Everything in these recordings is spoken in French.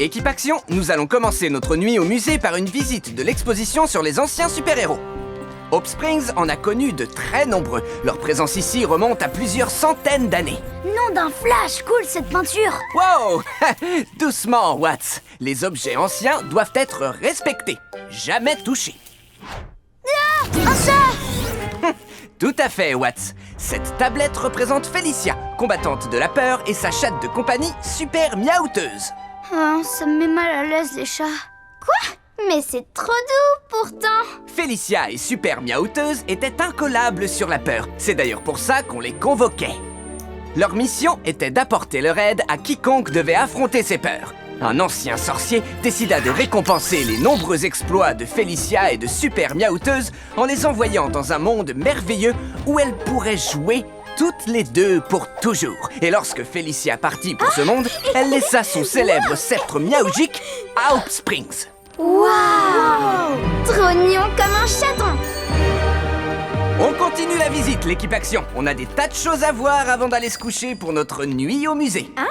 Équipe Action, nous allons commencer notre nuit au musée par une visite de l'exposition sur les anciens super-héros. Hope Springs en a connu de très nombreux. Leur présence ici remonte à plusieurs centaines d'années. Nom d'un flash, cool cette peinture. Wow! Doucement, Watts. Les objets anciens doivent être respectés, jamais touchés. Ah, un chat. Tout à fait, Watts. Cette tablette représente Felicia, combattante de la peur, et sa chatte de compagnie, Super Miaouteuse. Oh, ça me met mal à l'aise les chats. Quoi? Mais c'est trop doux pourtant. Felicia et Super Miaouteuse étaient incollables sur la peur. C'est d'ailleurs pour ça qu'on les convoquait. Leur mission était d'apporter leur aide à quiconque devait affronter ses peurs. Un ancien sorcier décida de récompenser les nombreux exploits de Felicia et de Super Miaouteuse en les envoyant dans un monde merveilleux où elles pourraient jouer toutes les deux pour toujours. Et lorsque Felicia partit pour ce monde, elle laissa son célèbre sceptre miaougique à Hope Springs. Waouh! Trop mignon comme un chaton. On continue la visite, l'équipe Action. On a des tas de choses à voir avant d'aller se coucher pour notre nuit au musée. Hein?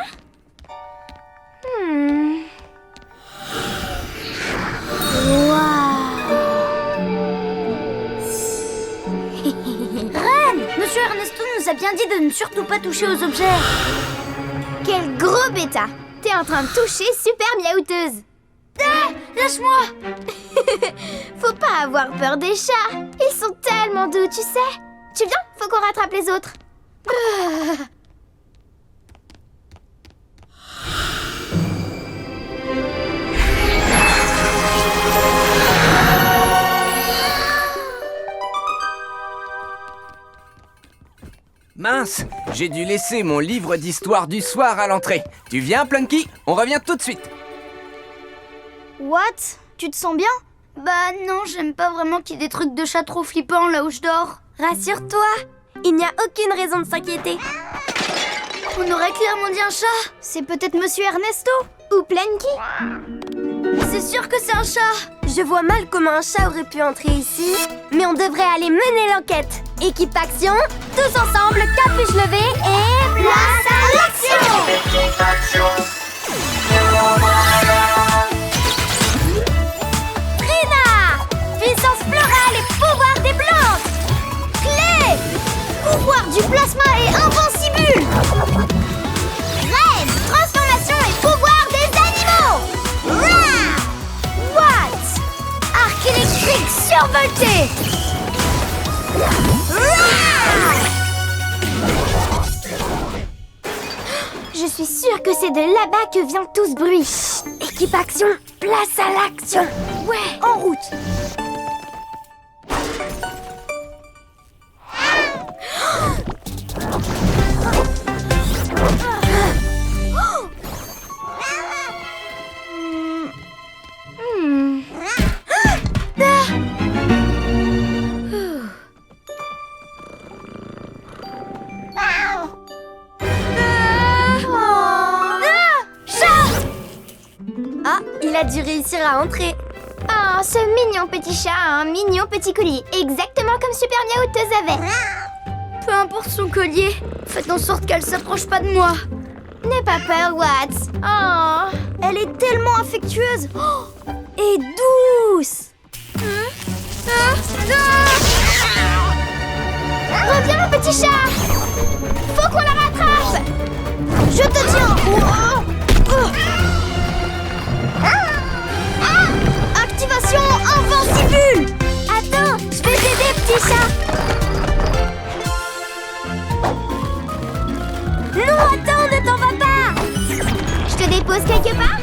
Reine! Monsieur Ernesto nous a bien dit de ne surtout pas toucher aux objets. Quel gros bêta! T'es en train de toucher Super Miaouteuse. Ah! Lâche-moi! Faut pas avoir peur des chats. Ils sont tellement doux, tu sais. Tu viens? Faut qu'on rattrape les autres. Mince, j'ai dû laisser mon livre d'histoire du soir à l'entrée. Tu viens, Plunky? On revient tout de suite. What? Tu te sens bien? Bah non, j'aime pas vraiment qu'il y ait des trucs de chat trop flippants là où je dors. Rassure-toi, il n'y a aucune raison de s'inquiéter. On aurait clairement dit un chat. C'est peut-être Monsieur Ernesto ou Planky. C'est sûr que c'est un chat. Je vois mal comment un chat aurait pu entrer ici, mais on devrait aller mener l'enquête. Équipe Action, tous ensemble, capuche levée et... Place à l'action! Équipe Action. Puissance florale et pouvoir des plantes. Clé! Pouvoir du plasma et invincible! Reine! Transformation et pouvoir des animaux! Rah! What? Arc électrique survolté! Rah! Je suis sûre que c'est de là-bas que vient tout ce bruit. Équipe Action, place à l'action. Ouais, en route! Ah, il a dû réussir à entrer. Oh, ce mignon petit chat a un mignon petit collier, exactement comme Super Miaouteuse avait. Peu importe son collier, faites en sorte qu'elle s'approche pas de moi. N'aie pas peur, Watts. Oh, elle est tellement affectueuse et douce. Reviens, mon petit chat. Faut qu'on la rattrape. Je te tiens. Activation invincible. Attends, je vais t'aider, petit chat. Non, attends, ne t'en va pas. Je te dépose quelque part?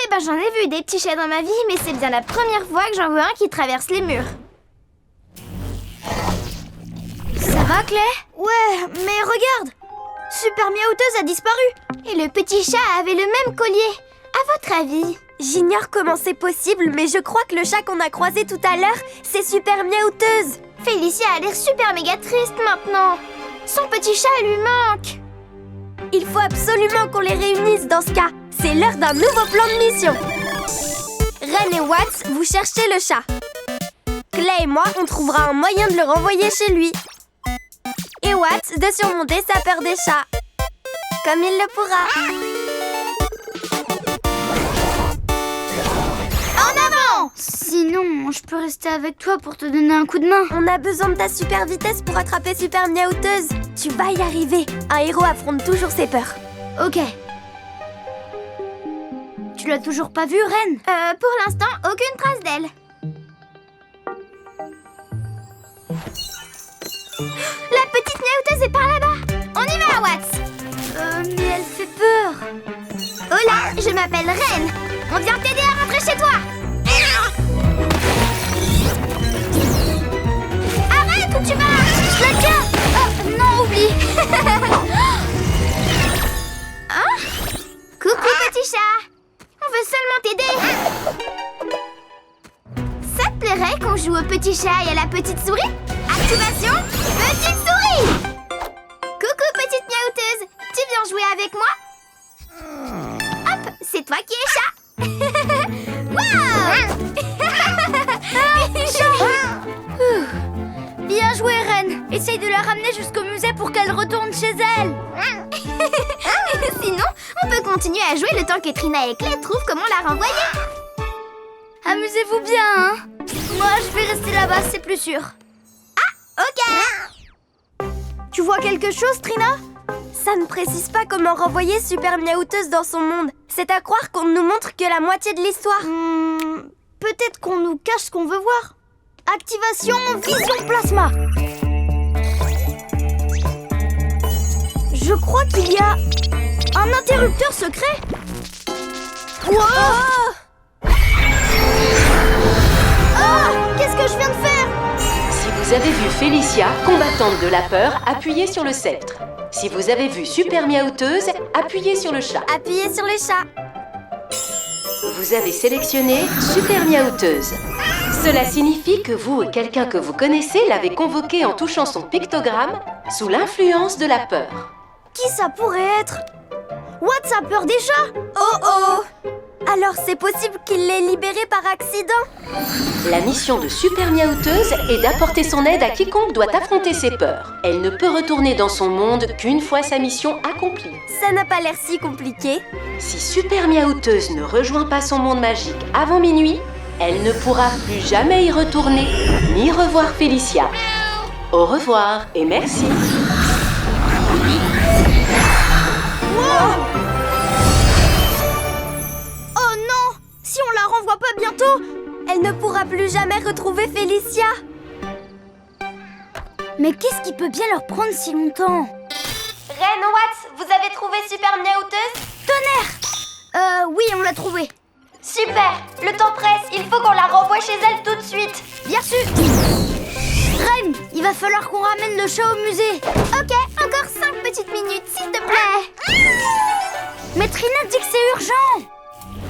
Eh ben j'en ai vu des petits chats dans ma vie, mais c'est bien la première fois que j'en vois un qui traverse les murs. Ça va, Clay? Ouais, mais regarde! Super Miaouteuse a disparu! Et le petit chat avait le même collier. À votre avis? J'ignore comment c'est possible, mais je crois que le chat qu'on a croisé tout à l'heure, c'est Super Miaouteuse. Félicia a l'air super méga triste maintenant. Son petit chat lui manque. Il faut absolument qu'on les réunisse dans ce cas. C'est l'heure d'un nouveau plan de mission. Ren et Watts, vous cherchez le chat. Clay et moi, on trouvera un moyen de le renvoyer chez lui. Et Watts de surmonter sa peur des chats. Comme il le pourra. En avant! Sinon, je peux rester avec toi pour te donner un coup de main. On a besoin de ta super vitesse pour attraper Super Miaouteuse. Tu vas y arriver. Un héros affronte toujours ses peurs. Ok. Tu l'as toujours pas vue, Ren? Pour l'instant, aucune trace d'elle. La petite Miaouteuse est par là-bas. On y va, Watts. Mais elle fait peur. Hola, je m'appelle Ren. On vient t'aider à rentrer chez toi. Arrête où tu vas? Je la tiens. Oh, non, oublie. Hein? Coucou, petit chat. On veut seulement t'aider. Ça te plairait qu'on joue au petit chat et à la petite souris? Activation, petite souris. Coucou, petite Miaouteuse. Tu viens jouer avec moi? Hop, c'est toi qui es chat. Waouh. Bien joué, Ren. Essaye de la ramener jusqu'au musée pour qu'elle retourne chez elle. Sinon, on peut continuer à jouer le temps que Trina et Clay trouvent comment la renvoyer. Amusez-vous bien, hein. Moi, je vais rester là-bas, c'est plus sûr. Ok. Tu vois quelque chose, Trina? Ça ne précise pas comment renvoyer Super Miaouteuse dans son monde. C'est à croire qu'on ne nous montre que la moitié de l'histoire. Peut-être qu'on nous cache ce qu'on veut voir. Activation Vision Plasma. Je crois qu'il y a un interrupteur secret. Wow! Qu'est-ce que je viens de faire? Si vous avez vu Félicia, combattante de la peur, appuyez sur le sceptre. Si vous avez vu Super Miaouteuse, appuyez sur le chat. Appuyez sur le chat. Vous avez sélectionné Super Miaouteuse. Cela signifie que vous et quelqu'un que vous connaissez l'avez convoquée en touchant son pictogramme sous l'influence de la peur. Qui ça pourrait être? Watts a peur des chats? Oh! Alors c'est possible qu'il l'ait libérée par accident? La mission de Super Miaouteuse est d'apporter son aide à quiconque doit affronter ses peurs. Elle ne peut retourner dans son monde qu'une fois sa mission accomplie. Ça n'a pas l'air si compliqué. Si Super Miaouteuse ne rejoint pas son monde magique avant minuit, elle ne pourra plus jamais y retourner, ni revoir Félicia. Au revoir et merci. Oh non! Si on la renvoie pas bientôt, Elle ne pourra plus jamais retrouver Félicia. mais qu'est-ce qui peut bien leur prendre si longtemps? Ren, Watts, vous avez trouvé Super Miaouteuse? Oui, on l'a trouvée. Super. Le temps presse, il faut qu'on la renvoie chez elle tout de suite. Bien sûr. Ren, il va falloir qu'on ramène le chat au musée. Ok, encore 5 petites minutes, s'il te plaît. Mais Trina dit que c'est urgent.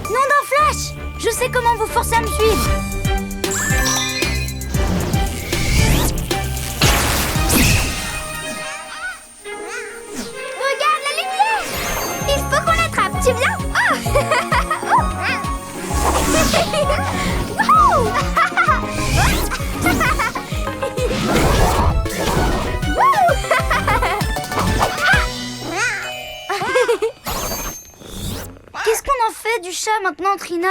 Nom d'un flash. Je sais comment vous forcer à me suivre. Regarde la lumière. Il faut qu'on l'attrape, tu viens? Wouhou. Qu'est-ce qu'on en fait du chat maintenant, Trina?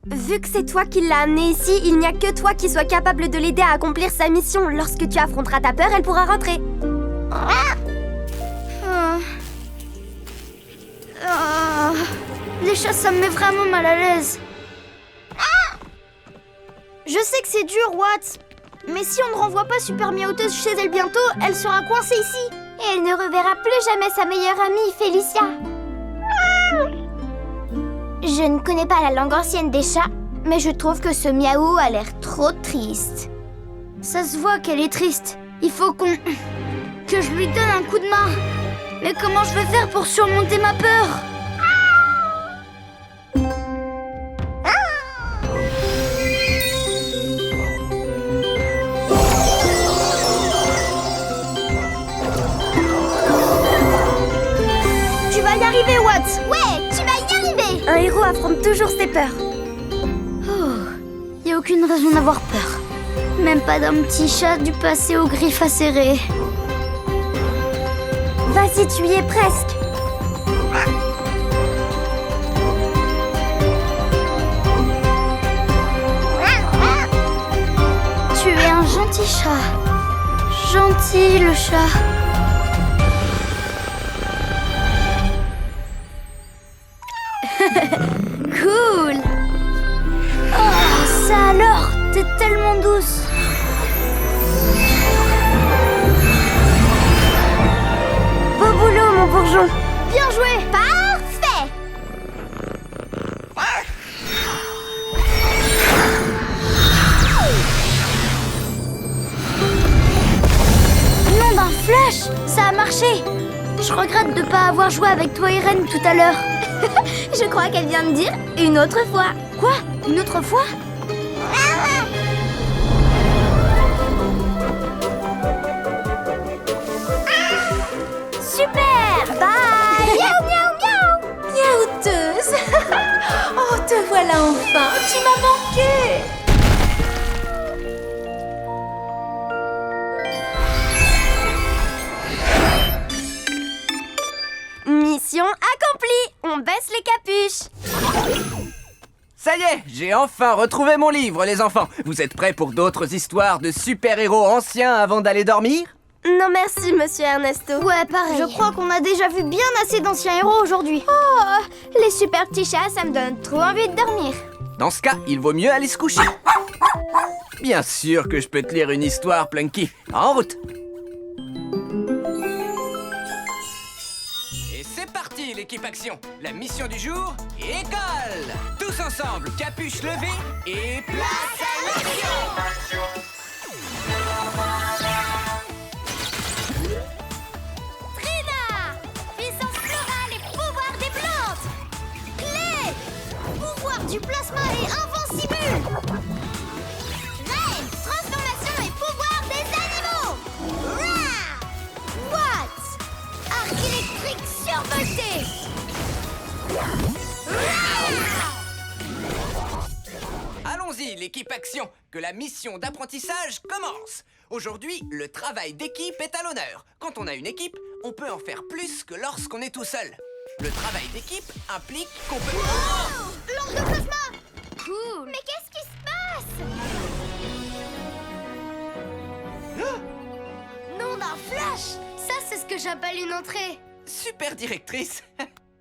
Vu que c'est toi qui l'as amenée ici, il n'y a que toi qui sois capable de l'aider à accomplir sa mission. Lorsque tu affronteras ta peur, elle pourra rentrer. Les chats, ça me met vraiment mal à l'aise. Je sais que c'est dur, Watts. Mais si on ne renvoie pas Super Miaouteuse chez elle bientôt, elle sera coincée ici. Et elle ne reverra plus jamais sa meilleure amie, Félicia. Je ne connais pas la langue ancienne des chats, mais je trouve que ce miaou a l'air trop triste. Ça se voit qu'elle est triste. Il faut que je lui donne un coup de main. Mais comment je vais faire pour surmonter ma peur? Tu vas y arriver, Watts. Ouais, tu vas y arriver. Un héros affronte toujours ses peurs. aucune raison d'avoir peur. Même pas d'un petit chat du passé aux griffes acérées. Vas-y, tu y es presque. Tu es un gentil chat. Gentil, le chat. Cool. Oh, ça alors, t'es tellement douce. Beau boulot, mon bourgeon. Bien joué. Parfait! Nom d'un flash, ça a marché. Je regrette de pas avoir joué avec toi, Irène, tout à l'heure. Je crois qu'elle vient de dire une autre fois. Quoi? Une autre fois? Super! Bye! Miaou, miaou, miaou! Miaouteuse. Oh, te voilà enfin. Tu m'as manqué. Mission accomplie! On baisse les capuches! Ça y est, j'ai enfin retrouvé mon livre, les enfants. Vous êtes prêts pour d'autres histoires de super-héros anciens avant d'aller dormir? Non merci, monsieur Ernesto. Ouais, pareil. Je crois qu'on a déjà vu bien assez d'anciens héros aujourd'hui. Oh, les super petits chats, ça me donne trop envie de dormir. Dans ce cas, il vaut mieux aller se coucher. Bien sûr que je peux te lire une histoire, Plunky. En route. Et c'est parti, l'équipe action. La mission du jour, école. Tous ensemble, capuche levée et place à l'action. Trina! Puissance florale et pouvoir des plantes! Clé! Pouvoir du plasma et invincible! Reine! Transformation et pouvoir des animaux! Rah! What? Arc électrique survolté! Allons-y, l'équipe action, que la mission d'apprentissage commence. Aujourd'hui, le travail d'équipe est à l'honneur. Quand on a une équipe, on peut en faire plus que lorsqu'on est tout seul. Le travail d'équipe implique qu'on peut... Oh! Lampe de plasma! Cool! Mais qu'est-ce qui se passe? Nom d'un flash. Ça, c'est ce que j'appelle une entrée. Super directrice.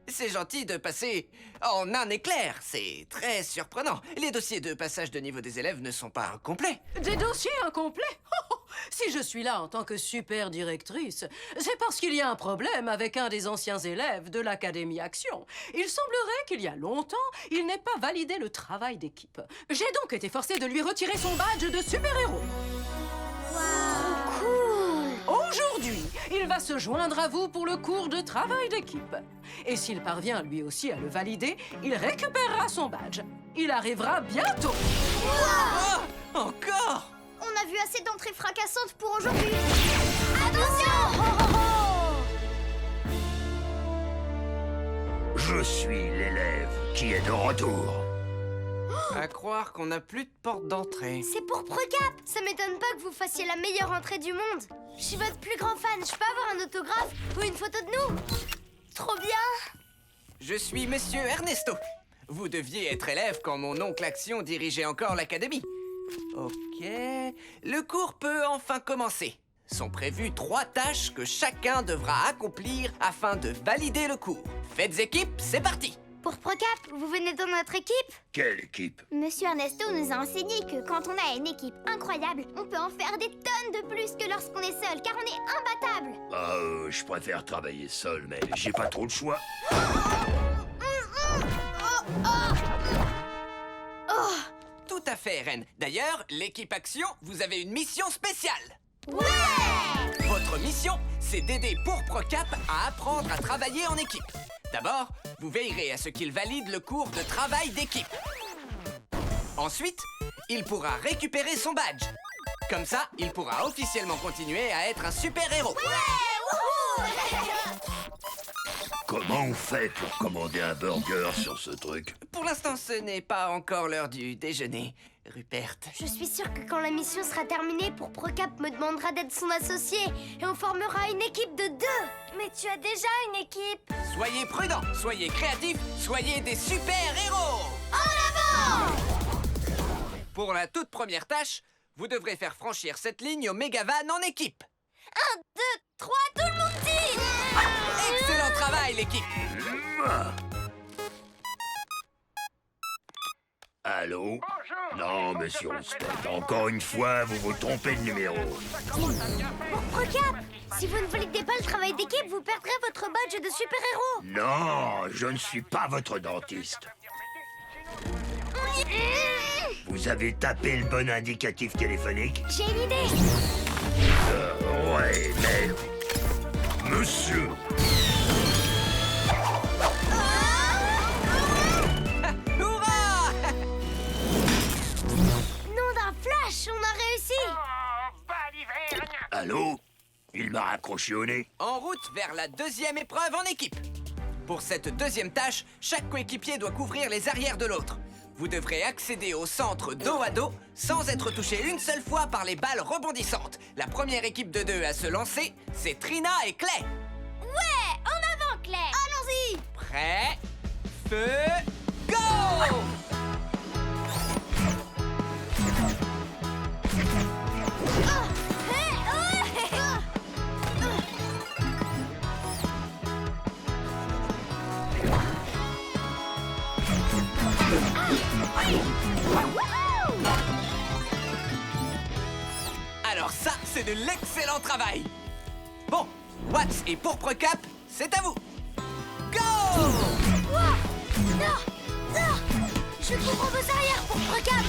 C'est gentil de passer en un éclair. C'est très surprenant. Les dossiers de passage de niveau des élèves ne sont pas complets. Des dossiers incomplets? Oh, si je suis là en tant que super directrice, c'est parce qu'il y a un problème avec un des anciens élèves de l'Académie Action. Il semblerait qu'il y a longtemps, il n'ait pas validé le travail d'équipe. J'ai donc été forcée de lui retirer son badge de super-héros. Aujourd'hui, il va se joindre à vous pour le cours de travail d'équipe. Et s'il parvient lui aussi à le valider, il récupérera son badge. Il arrivera bientôt. Oh, encore? On a vu assez d'entrées fracassantes pour aujourd'hui. Attention! Je suis l'élève qui est de retour. À croire qu'on n'a plus de porte d'entrée. C'est pour Procap. Ça m'étonne pas que vous fassiez la meilleure entrée du monde. Je suis votre plus grand fan. Je peux avoir un autographe ou une photo de nous? Trop bien. Je suis Monsieur Ernesto. Vous deviez être élève quand mon oncle Action dirigeait encore l'académie. Ok, le cours peut enfin commencer. Sont prévues 3 tâches que chacun devra accomplir afin de valider le cours. Faites équipe, c'est parti. Pour Procap, vous venez dans notre équipe? Quelle équipe? Monsieur Ernesto nous a enseigné que quand on a une équipe incroyable, on peut en faire des tonnes de plus que lorsqu'on est seul, car on est imbattable. Je préfère travailler seul, mais j'ai pas trop le choix. Tout à fait, Reine. D'ailleurs, l'équipe Action, vous avez une mission spéciale. Ouais! Votre mission, c'est d'aider Procap à apprendre à travailler en équipe. D'abord, vous veillerez à ce qu'il valide le cours de travail d'équipe. Ensuite, il pourra récupérer son badge. Comme ça, il pourra officiellement continuer à être un super-héros. Comment on fait pour commander un burger sur ce truc? Pour l'instant, ce n'est pas encore l'heure du déjeuner. Rupert. Je suis sûre que quand la mission sera terminée, Pourprecap me demandera d'être son associé et on formera une équipe de 2. Mais tu as déjà une équipe. Soyez prudents, soyez créatifs, soyez des super-héros! En avant! Pour la toute première tâche, vous devrez faire franchir cette ligne au Megavan en équipe. 1, 2, 3, tout le monde dit! Excellent travail, l'équipe! Allô? Non, monsieur Roustet, encore une fois, vous vous trompez de numéro. Pourprecap, si vous ne validez pas le travail d'équipe, vous perdrez votre badge de super-héros. Non, je ne suis pas votre dentiste. Vous avez tapé le bon indicatif téléphonique? J'ai une idée. Ouais, mais... Monsieur, Hurrah! Nom d'un flash, on a réussi. allô? Il m'a raccroché au nez. En route vers la deuxième épreuve en équipe. Pour cette deuxième tâche, chaque coéquipier doit couvrir les arrières de l'autre. Vous devrez accéder au centre dos à dos sans être touché une seule fois par les balles rebondissantes. La première équipe de 2 à se lancer, c'est Trina et Clay. Ouais, en avant, Claire. Allons-y. Prêt? Feu! Go! Alors ça, c'est de l'excellent travail. Bon, Watts et Pourprecap, c'est à vous. Go! Non, non. Je couvre vos arrières, Pourprecap.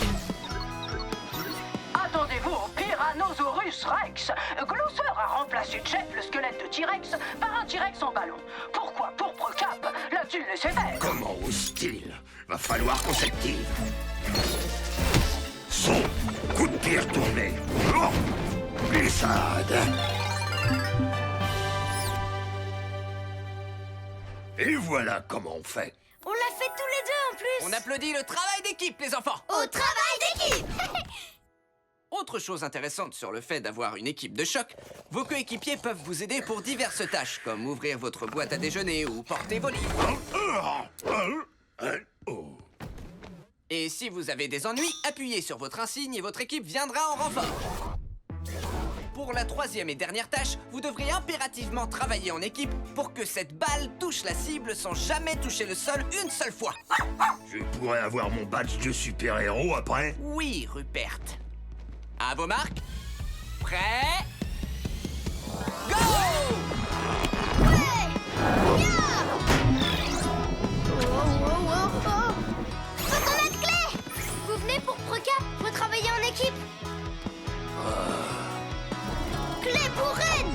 Attendez-vous au Tyrannosaurus Rex. Glousser a remplacé Jeff, le squelette de T-Rex, par un T-Rex en ballon. Pourquoi Pourprecap l'a-t-il laissé faire? Comment ose-t-il? Va falloir qu'on s'active. Son coup de pied retourné. Oh, glissade. Et voilà comment on fait. On l'a fait tous les deux en plus. On applaudit le travail d'équipe, les enfants. Au travail d'équipe. Autre chose intéressante sur le fait d'avoir une équipe de choc, vos coéquipiers peuvent vous aider pour diverses tâches, comme ouvrir votre boîte à déjeuner ou porter vos livres. Oh. Et si vous avez des ennuis, appuyez sur votre insigne et votre équipe viendra en renfort. Pour la troisième et dernière tâche, vous devrez impérativement travailler en équipe pour que cette balle touche la cible sans jamais toucher le sol une seule fois. Je pourrais avoir mon badge de super-héros après? Oui, Rupert. À vos marques. Prêt? Go! Faut qu'on aide Clay. Vous venez pour Pourprecap, faut travailler en équipe. Clay pour Reine.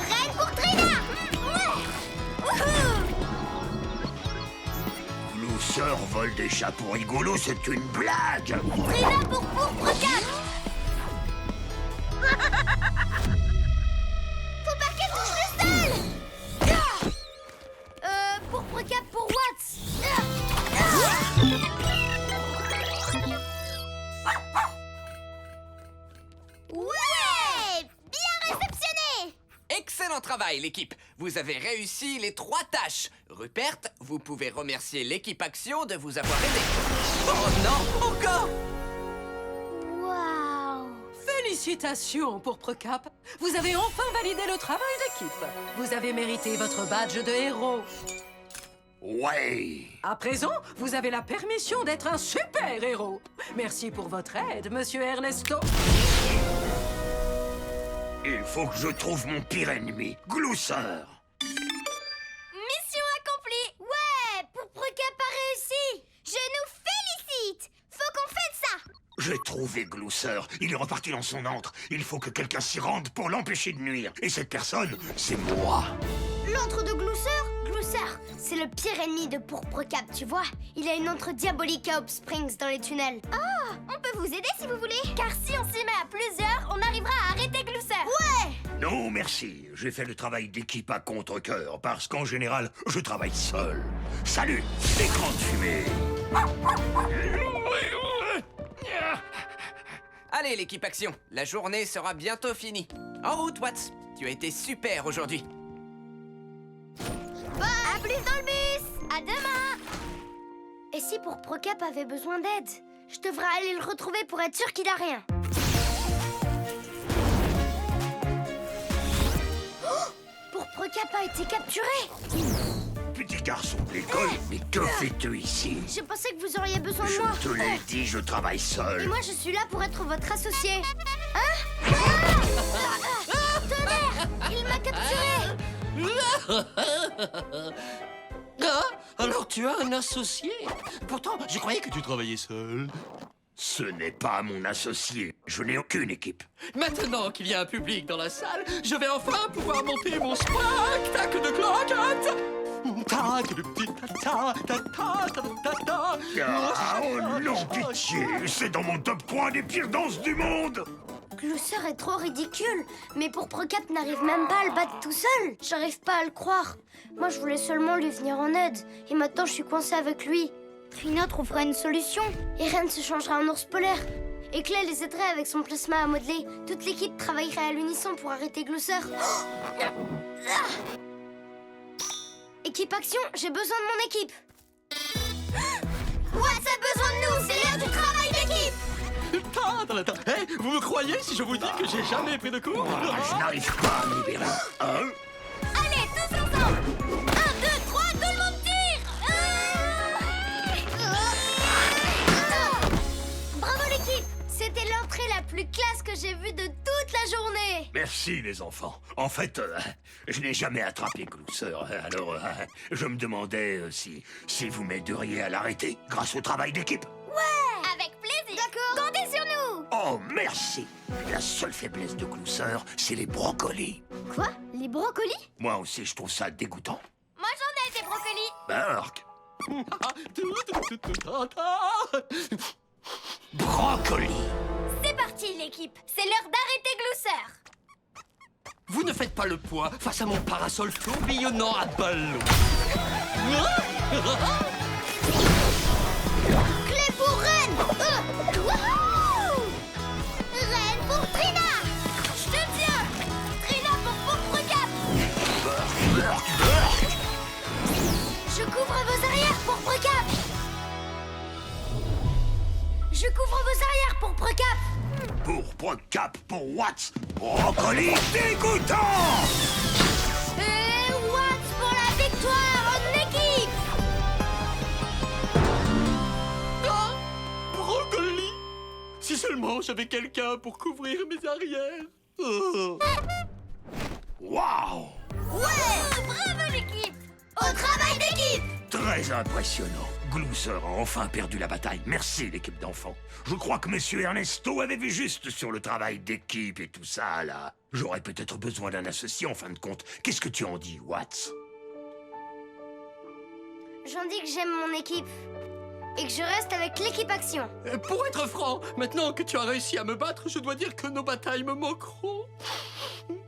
Reine pour Trina. Wouhou. Glousser vole des chapeaux rigolos, c'est une blague. Trina pour Pourprecap. Faut pas qu'elle touche le sol. Pourprecap pour Watts. Ouais, bien réceptionné. Excellent travail, l'équipe. Vous avez réussi les 3 tâches. Rupert, vous pouvez remercier l'équipe Action de vous avoir aidé. Oh non, encore! Waouh. Félicitations, Pourprecap. Vous avez enfin validé le travail d'équipe. Vous avez mérité votre badge de héros. Ouais. À présent, vous avez la permission d'être un super-héros. Merci pour votre aide, monsieur Ernesto. Il faut que je trouve mon pire ennemi, Glousser. Mission accomplie. Ouais, Pourprecap a réussi. Je nous félicite. Faut qu'on fête ça. J'ai trouvé Glousser. Il est reparti dans son antre. Il faut que quelqu'un s'y rende pour l'empêcher de nuire. Et cette personne, c'est moi. L'antre de Glousser? Glousser, c'est le pire ennemi de Pourprecap, tu vois. Il a une antre diabolique à Hope Springs dans les tunnels. Oh, on peut vous aider si vous voulez. Car si on s'y met à plusieurs, on arrivera à arrêter Glousser. Ouais. Non, merci. J'ai fait le travail d'équipe à contre-cœur, parce qu'en général, je travaille seul. Salut, écran de fumée. Allez, l'équipe Action, la journée sera bientôt finie. En route, Watts. Tu as été super aujourd'hui. À plus dans le bus. À demain. Et si pour Procap avait besoin d'aide, je devrais aller le retrouver pour être sûr qu'il a rien. Oh, pour Procap a été capturé. Petit garçon de l'école, mais que fais-tu ici? Je pensais que vous auriez besoin de Je moi. te l'ai dit, je travaille Et seul. moi, je suis là pour être votre associé. Hein? Tonnerre! Il m'a capturé! Ah, alors tu as un associé. Pourtant, je croyais que tu travaillais seul. Ce n'est pas mon associé. Je n'ai aucune équipe. Maintenant qu'il y a un public dans la salle, je vais enfin pouvoir monter mon spectacle de cloquette. Ah, oh non, pitié! C'est dans mon top 3 des pires danses du monde! Glousser est trop ridicule. Mais pour Procap n'arrive même pas à le battre tout seul. J'arrive pas à le croire. Moi, je voulais seulement lui venir en aide. Et maintenant, je suis coincée avec lui. Trina trouvera une solution. Et Ren se changera en ours polaire. Et Clay les aiderait avec son plasma à modeler. Toute l'équipe travaillerait à l'unisson pour arrêter Glousser. Équipe Action, j'ai besoin de mon équipe. Watts a besoin de nous, c'est l'heure du travail d'équipe. Hey, vous me croyez si je vous dis que j'ai jamais pris de cours? Ah, je n'arrive pas à me libérer. Hein? Allez, tous ensemble. 1, 2, 3, tout le monde tire. Bravo l'équipe. C'était l'entrée la plus classe que j'ai vue de toute la journée. Merci les enfants. En fait, je n'ai jamais attrapé Glousser. Alors, je me demandais si vous m'aideriez à l'arrêter grâce au travail d'équipe. Avec plaisir. D'accord. Comptez sur nous. Oh, merci. La seule faiblesse de Glousser, c'est les brocolis. Quoi? Les brocolis? Moi aussi, je trouve ça dégoûtant. Moi j'en ai des brocolis. Bark. Brocoli. C'est parti l'équipe. C'est l'heure d'arrêter Glousser. Vous ne faites pas le poids face à mon parasol tourbillonnant à ballon. Clé pour Ren. Wouhou. Ren pour Trina. Je te tiens. Trina pour Procap. Je couvre vos arrières pour Procap. Je couvre vos arrières pour Procap. Pour Procap, pour Watts. Brocoli dégoûtant. Et Watts pour la victoire en équipe. Brocoli! Si seulement j'avais quelqu'un pour couvrir mes arrières. Oh. Waouh. Ouais. Bravo l'équipe. Au travail d'équipe. Très impressionnant. Glousser a enfin perdu la bataille. Merci, l'équipe d'enfants. Je crois que Monsieur Ernesto avait vu juste sur le travail d'équipe et tout ça, là. J'aurais peut-être besoin d'un associé, en fin de compte. Qu'est-ce que tu en dis, Watts? J'en dis que j'aime mon équipe. Et que je reste avec l'équipe Action. Pour être franc, maintenant que tu as réussi à me battre, je dois dire que nos batailles me manqueront.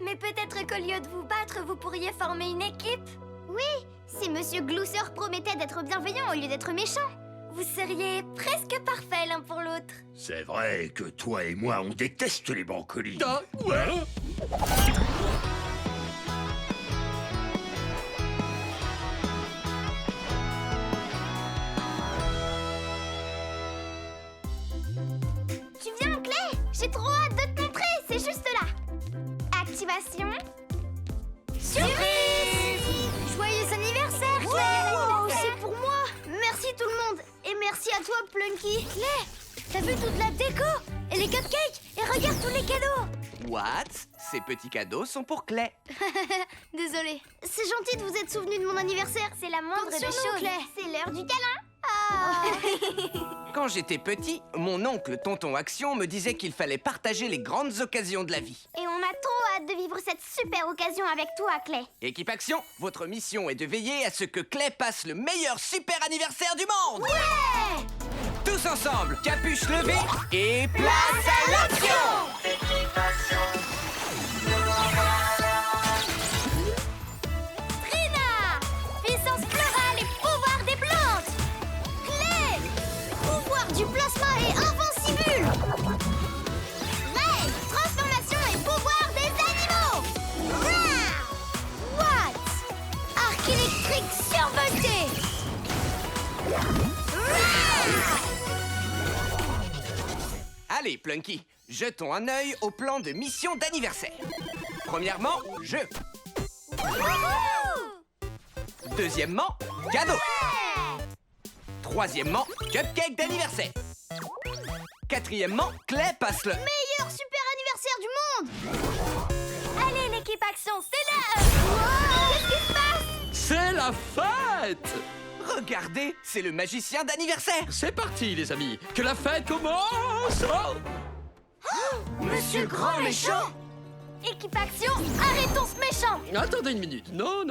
Mais peut-être qu'au lieu de vous battre, vous pourriez former une équipe. Oui, si Monsieur Glousser promettait d'être bienveillant au lieu d'être méchant. Vous seriez presque parfaits l'un pour l'autre. C'est vrai que toi et moi, on déteste les brocolis. Ah, ouais. Tu viens, Clay? J'ai trop hâte de te montrer, c'est juste là. Activation. Surprise! Joyeux anniversaire, Clay! C'est pour moi! Merci tout le monde! Et merci à toi, Plunky! Clay, t'as vu toute la déco? Et les cupcakes? Et regarde tous les cadeaux! Watts, ces petits cadeaux sont pour Clay. Désolée. C'est gentil de vous être souvenu de mon anniversaire. C'est la moindre Compte des sur nous, choses. Clay. C'est l'heure du câlin. Ah. Quand j'étais petit, mon oncle Tonton Action me disait qu'il fallait partager les grandes occasions de la vie. Et on a trop hâte de vivre cette super occasion avec toi, Clay. Équipe Action, votre mission est de veiller à ce que Clay passe le meilleur super anniversaire du monde. Ouais. Tous ensemble, capuche levée et place à l'action. Trina, puissance florale et pouvoir des plantes. Clay, du plasma et invincible. Ray, transformation et pouvoir des animaux. Rah! What? Arc électrique survolté. Allez, Plunky, jetons un œil au plan de mission d'anniversaire. Premièrement, jeu. Deuxièmement, cadeau. Troisièmement, cupcake d'anniversaire. Quatrièmement, Clay passe le... Meilleur super anniversaire du monde. Allez, l'équipe action, c'est l'heure! Qu'est-ce qui se passe? C'est la fête! Regardez, c'est le magicien d'anniversaire. C'est parti, les amis, que la fête commence! Monsieur Grand Méchant. Équipe action, arrêtons ce méchant! Attendez une minute. Non.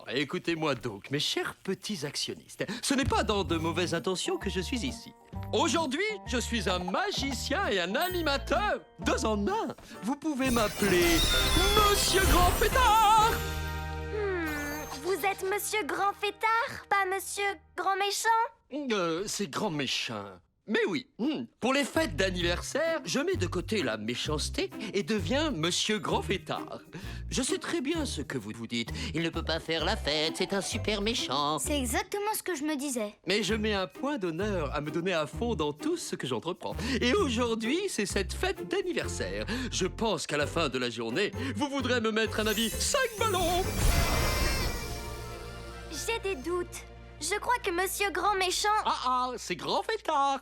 Écoutez-moi donc, mes chers petits actionnistes. Ce n'est pas dans de mauvaises intentions que je suis ici. Aujourd'hui, je suis un magicien et un animateur. 2 en 1. Vous pouvez m'appeler Monsieur Grand Fêtard. Vous êtes Monsieur Grand Fêtard, pas Monsieur Grand Méchant? C'est grand méchant. Mais oui, pour les fêtes d'anniversaire, je mets de côté la méchanceté et deviens Monsieur Grand Fêtard. Je sais très bien ce que vous vous dites. Il ne peut pas faire la fête, c'est un super méchant. C'est exactement ce que je me disais. Mais je mets un point d'honneur à me donner à fond dans tout ce que j'entreprends. Et aujourd'hui, c'est cette fête d'anniversaire. Je pense qu'à la fin de la journée, vous voudrez me mettre un avis 5 ballons. J'ai des doutes. Je crois que Monsieur Grand Méchant, C'est Grand Fêtard.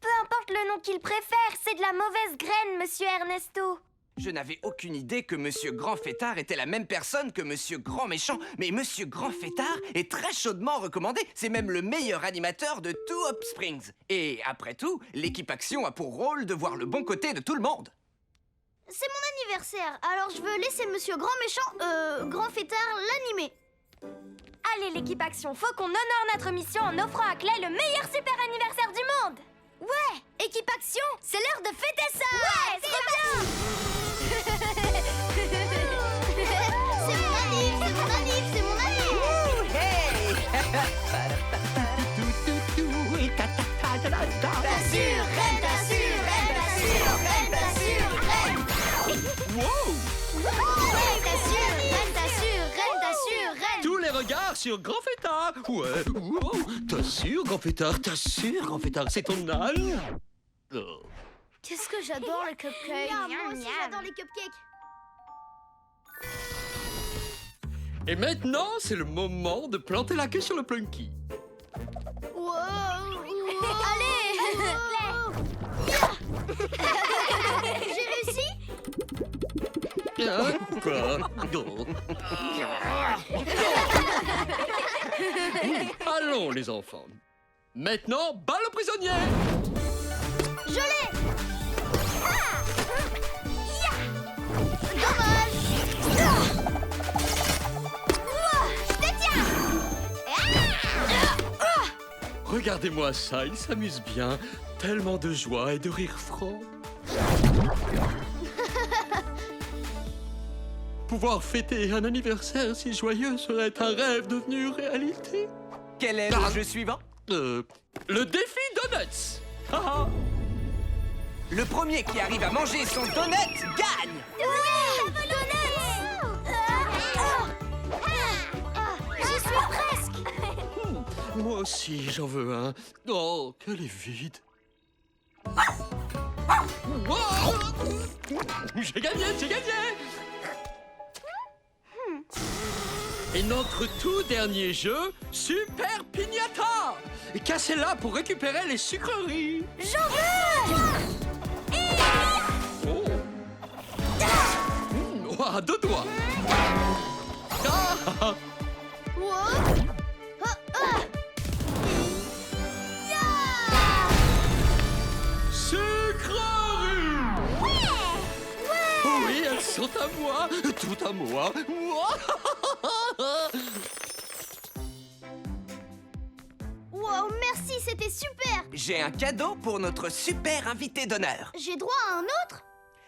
peu importe le nom qu'il préfère, c'est de la mauvaise graine, Monsieur Ernesto. Je n'avais aucune idée que Monsieur Grand Fêtard était la même personne que Monsieur Grand Méchant. Mais Monsieur Grand Fêtard est très chaudement recommandé. C'est même le meilleur animateur de tout Hop Springs. Et après tout, l'équipe Action a pour rôle de voir le bon côté de tout le monde. C'est mon anniversaire, alors je veux laisser Monsieur Grand Méchant, Grand Fêtard, l'animer. Allez, l'équipe action, faut qu'on honore notre mission en offrant à Clay le meilleur super anniversaire du monde. Ouais, équipe Action, c'est l'heure de fêter ça. Ouais, c'est bien. C'est mon anniv, c'est mon anniv, c'est mon anniv. T'assures, reine, t'assure, reine, t'assure, reine, t'assure, reine. Wow! Reine, t'assure, reine, t'assure, reine, t'assure, reine. Tous les regards sur Grand Fêtard. Ouais, wow. T'assures, Grand Fêtard, Grand Fêtard, c'est ton âne. Oh. Qu'est-ce que j'adore les cupcakes. Moi aussi j'adore les cupcakes. Et maintenant, c'est le moment de planter la queue sur le Plunky. Allez. J'ai réussi. Quoi? Oh. Allons, les enfants. Maintenant, balle aux prisonniers. Je l'ai. Dommage. Je te tiens. Regardez-moi ça, il s'amuse bien. Tellement de joie et de rire franc. Pouvoir fêter un anniversaire si joyeux serait un rêve devenu réalité. Quel est le jeu suivant? Le défi Donuts. Ah, Le premier qui arrive à manger son donut gagne. J'y suis presque. moi aussi, j'en veux un. Oh, qu'elle est vide. Wow, j'ai gagné, j'ai gagné. Et notre tout dernier jeu, Super Piñata. Et cassez-la pour récupérer les sucreries. J'en veux. Oh. Oh, à 2 doigts. Ah. Sucreries. Oui, elles sont à moi, tout à moi. Wow, merci, c'était super. J'ai un cadeau pour notre super invité d'honneur. J'ai droit à un autre?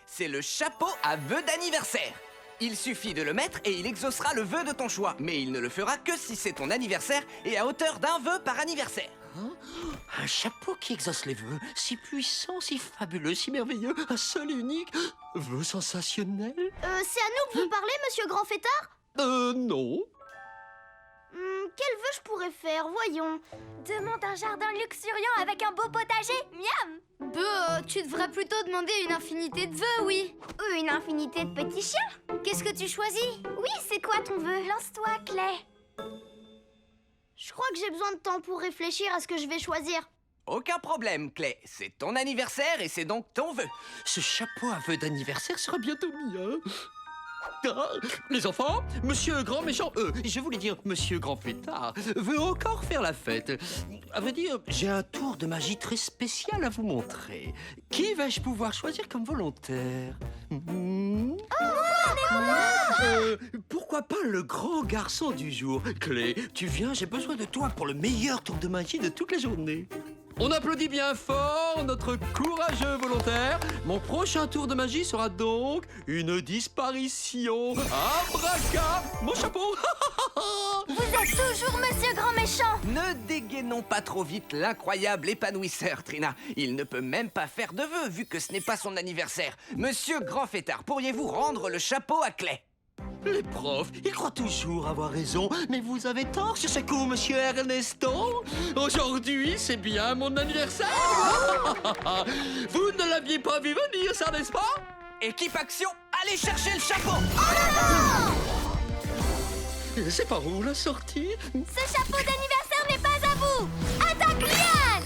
C'est le chapeau à vœux d'anniversaire. Il suffit de le mettre et il exaucera le vœu de ton choix. Mais il ne le fera que si c'est ton anniversaire et à hauteur d'un vœu par anniversaire. Un chapeau qui exauce les vœux, si puissant, si fabuleux, si merveilleux, un seul et unique vœu sensationnel. C'est à nous que vous parlez, monsieur Grand Fêtard? Non. Quel vœu je pourrais faire, voyons. Demande un jardin luxuriant avec un beau potager, miam! Tu devrais plutôt demander une infinité de vœux, oui. Ou une infinité de petits chiens. Qu'est-ce que tu choisis? Oui, c'est quoi ton vœu? Lance-toi, Clay. Je crois que j'ai besoin de temps pour réfléchir à ce que je vais choisir. Aucun problème, Clay. C'est ton anniversaire et c'est donc ton vœu. Ce chapeau à vœu d'anniversaire sera bientôt mis, hein. Ah, les enfants, monsieur Grand Méchant, je voulais dire monsieur Grand Fêtard, veut encore faire la fête. À vrai dire, j'ai un tour de magie très spécial à vous montrer. Qui vais-je pouvoir choisir comme volontaire? Pourquoi pas le grand garçon du jour? Clé, tu viens, j'ai besoin de toi pour le meilleur tour de magie de toute la journée. On applaudit bien fort notre courageux volontaire. Mon prochain tour de magie sera donc une disparition. Abraca, mon chapeau. Vous êtes toujours Monsieur Grand Méchant. Ne dégainons pas trop vite l'incroyable épanouisseur, Trina. Il ne peut même pas faire de vœux vu que ce n'est pas son anniversaire. Monsieur Grand Fêtard, pourriez-vous rendre le chapeau à Clay? Les profs, ils croient toujours avoir raison, mais vous avez tort sur ce coup, monsieur Ernesto. Aujourd'hui, c'est bien mon anniversaire. Vous ne l'aviez pas vu venir, ça, n'est-ce pas? Équipe action, allez chercher le chapeau! C'est par où la sortie? Ce chapeau d'anniversaire n'est pas à vous. Attaque, Liane!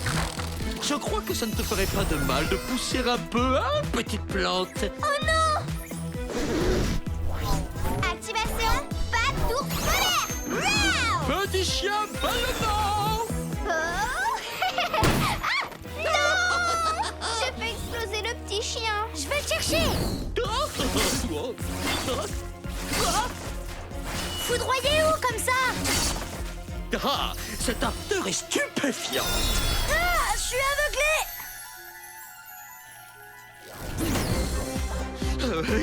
Je crois que ça ne te ferait pas de mal de pousser un peu, hein, petite plante? Oh non! Activation, pas d'ours polaire! Wow! Petit chien ballonnant! Non! J'ai fait exploser le petit chien. Je vais le chercher. Foudroyez où comme ça? Ah, cette ardeur est stupéfiante! Ah, je suis aveuglé!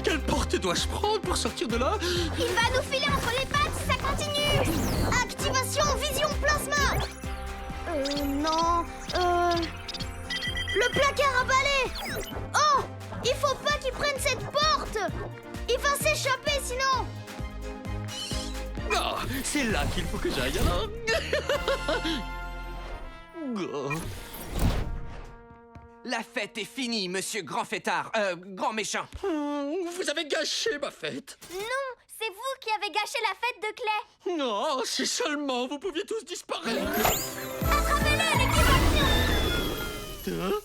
Quelle porte dois-je prendre pour sortir de là? Il va nous filer entre les pattes si ça continue. Activation vision plasma! Non, le placard à balai! Oh! Il faut pas qu'il prenne cette porte! Il va s'échapper sinon! Ah, c'est là qu'il faut que j'aille alors. Oh. La fête est finie, monsieur Grand Fêtard, Grand Méchant. Vous avez gâché ma fête. Non, c'est vous qui avez gâché la fête de Clay. Non, si seulement vous pouviez tous disparaître. Attrapez-le, l'équipe action. Hein?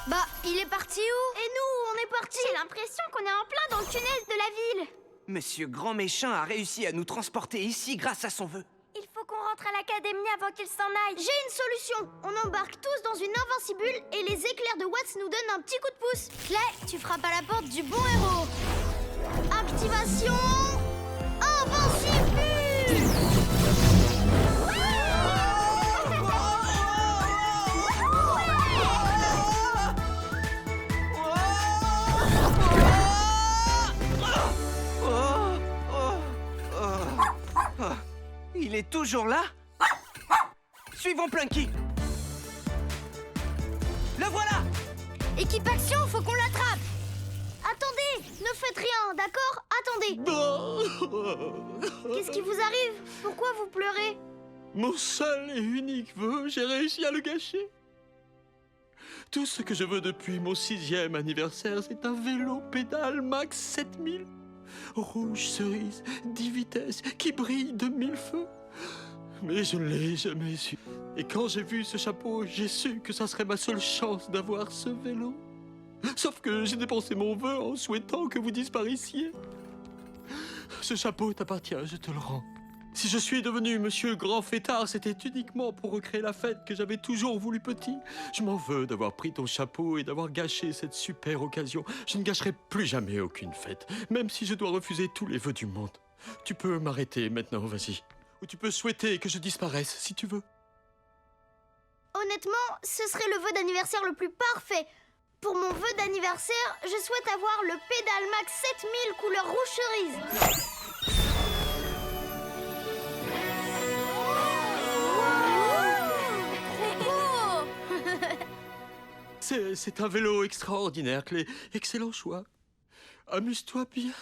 Bah, il est parti où? Et nous, on est parti? J'ai l'impression qu'on est en plein dans le tunnel de la ville. Monsieur Grand Méchant a réussi à nous transporter ici grâce à son vœu. Il faut qu'on rentre à l'académie avant qu'il s'en aille. J'ai une solution! On embarque tous dans une invincibule et les éclairs de Watts nous donnent un petit coup de pouce. Clay, tu frappes à la porte du bon héros. Activation... Invincibule! Il est toujours là? Suivons Plunky. Le voilà! Équipe action, faut qu'on l'attrape! Attendez! Ne faites rien, d'accord? Attendez! Qu'est-ce qui vous arrive? Pourquoi vous pleurez? Mon seul et unique vœu, j'ai réussi à le gâcher. Tout ce que je veux depuis mon 6e anniversaire, c'est un vélo pédale max 7000. Rouge cerise, 10 vitesses, qui brille de 1000 feux. Mais je ne l'ai jamais su. Et quand j'ai vu ce chapeau, j'ai su que ça serait ma seule chance d'avoir ce vélo. Sauf que j'ai dépensé mon vœu en souhaitant que vous disparaissiez. Ce chapeau t'appartient, je te le rends. Si je suis devenu Monsieur Grand Fêtard, c'était uniquement pour recréer la fête que j'avais toujours voulu petit. Je m'en veux d'avoir pris ton chapeau et d'avoir gâché cette super occasion. Je ne gâcherai plus jamais aucune fête, même si je dois refuser tous les vœux du monde. Tu peux m'arrêter maintenant, vas-y. Ou tu peux souhaiter que je disparaisse, si tu veux. Honnêtement, ce serait le vœu d'anniversaire le plus parfait. Pour mon vœu d'anniversaire, je souhaite avoir le pédale max 7000 couleur rouge cerise. c'est un vélo extraordinaire, Clé. Excellent choix. Amuse-toi bien.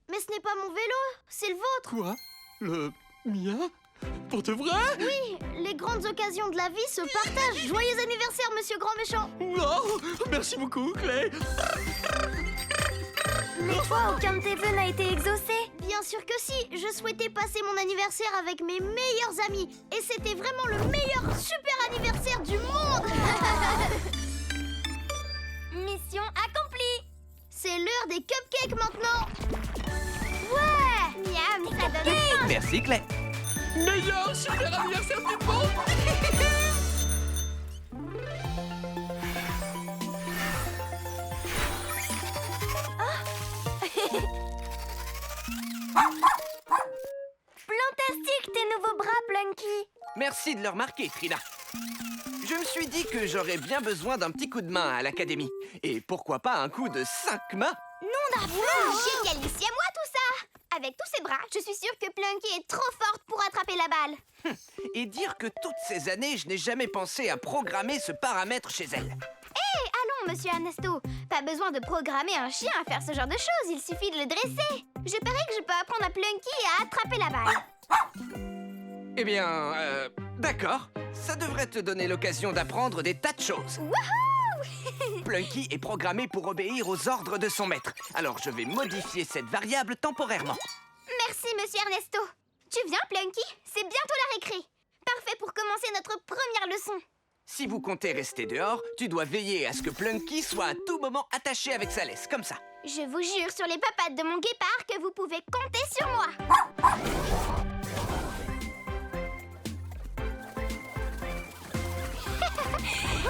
Mais ce n'est pas mon vélo, c'est le vôtre. Quoi? Le mien? Pour de vrai? Oui, les grandes occasions de la vie se partagent. Joyeux anniversaire, monsieur Grand Méchant. Oh, merci beaucoup, Clé. Mais toi, aucun de tes vœux n'a été exaucé. Bien sûr que si, je souhaitais passer mon anniversaire avec mes meilleurs amis. Et c'était vraiment le meilleur super anniversaire du monde. Mission accomplie. C'est l'heure des cupcakes maintenant. Ouais, miam, ça donne faim. Merci, Clé. Meilleur super anniversaire du monde. Plantastique tes nouveaux bras, Plunky. Merci de le remarquer, Trina. Je me suis dit que j'aurais bien besoin d'un petit coup de main à l'académie. Et pourquoi pas un coup de 5 mains? Génialissime, moi tout ça! Avec tous ses bras, je suis sûre que Plunky est trop forte pour attraper la balle. Et dire que toutes ces années, je n'ai jamais pensé à programmer ce paramètre chez elle. Allons, monsieur Ernesto. Pas besoin de programmer un chien à faire ce genre de choses, il suffit de le dresser. Je parie que je peux apprendre à Plunky à attraper la balle. Eh bien, d'accord. Ça devrait te donner l'occasion d'apprendre des tas de choses. Plunky est programmé pour obéir aux ordres de son maître. Alors je vais modifier cette variable temporairement. Merci, monsieur Ernesto. Tu viens, Plunky? C'est bientôt la récré. Parfait pour commencer notre première leçon. Si vous comptez rester dehors, tu dois veiller à ce que Plunky soit à tout moment attaché avec sa laisse, comme ça. Je vous jure sur les papates de mon guépard que vous pouvez compter sur moi.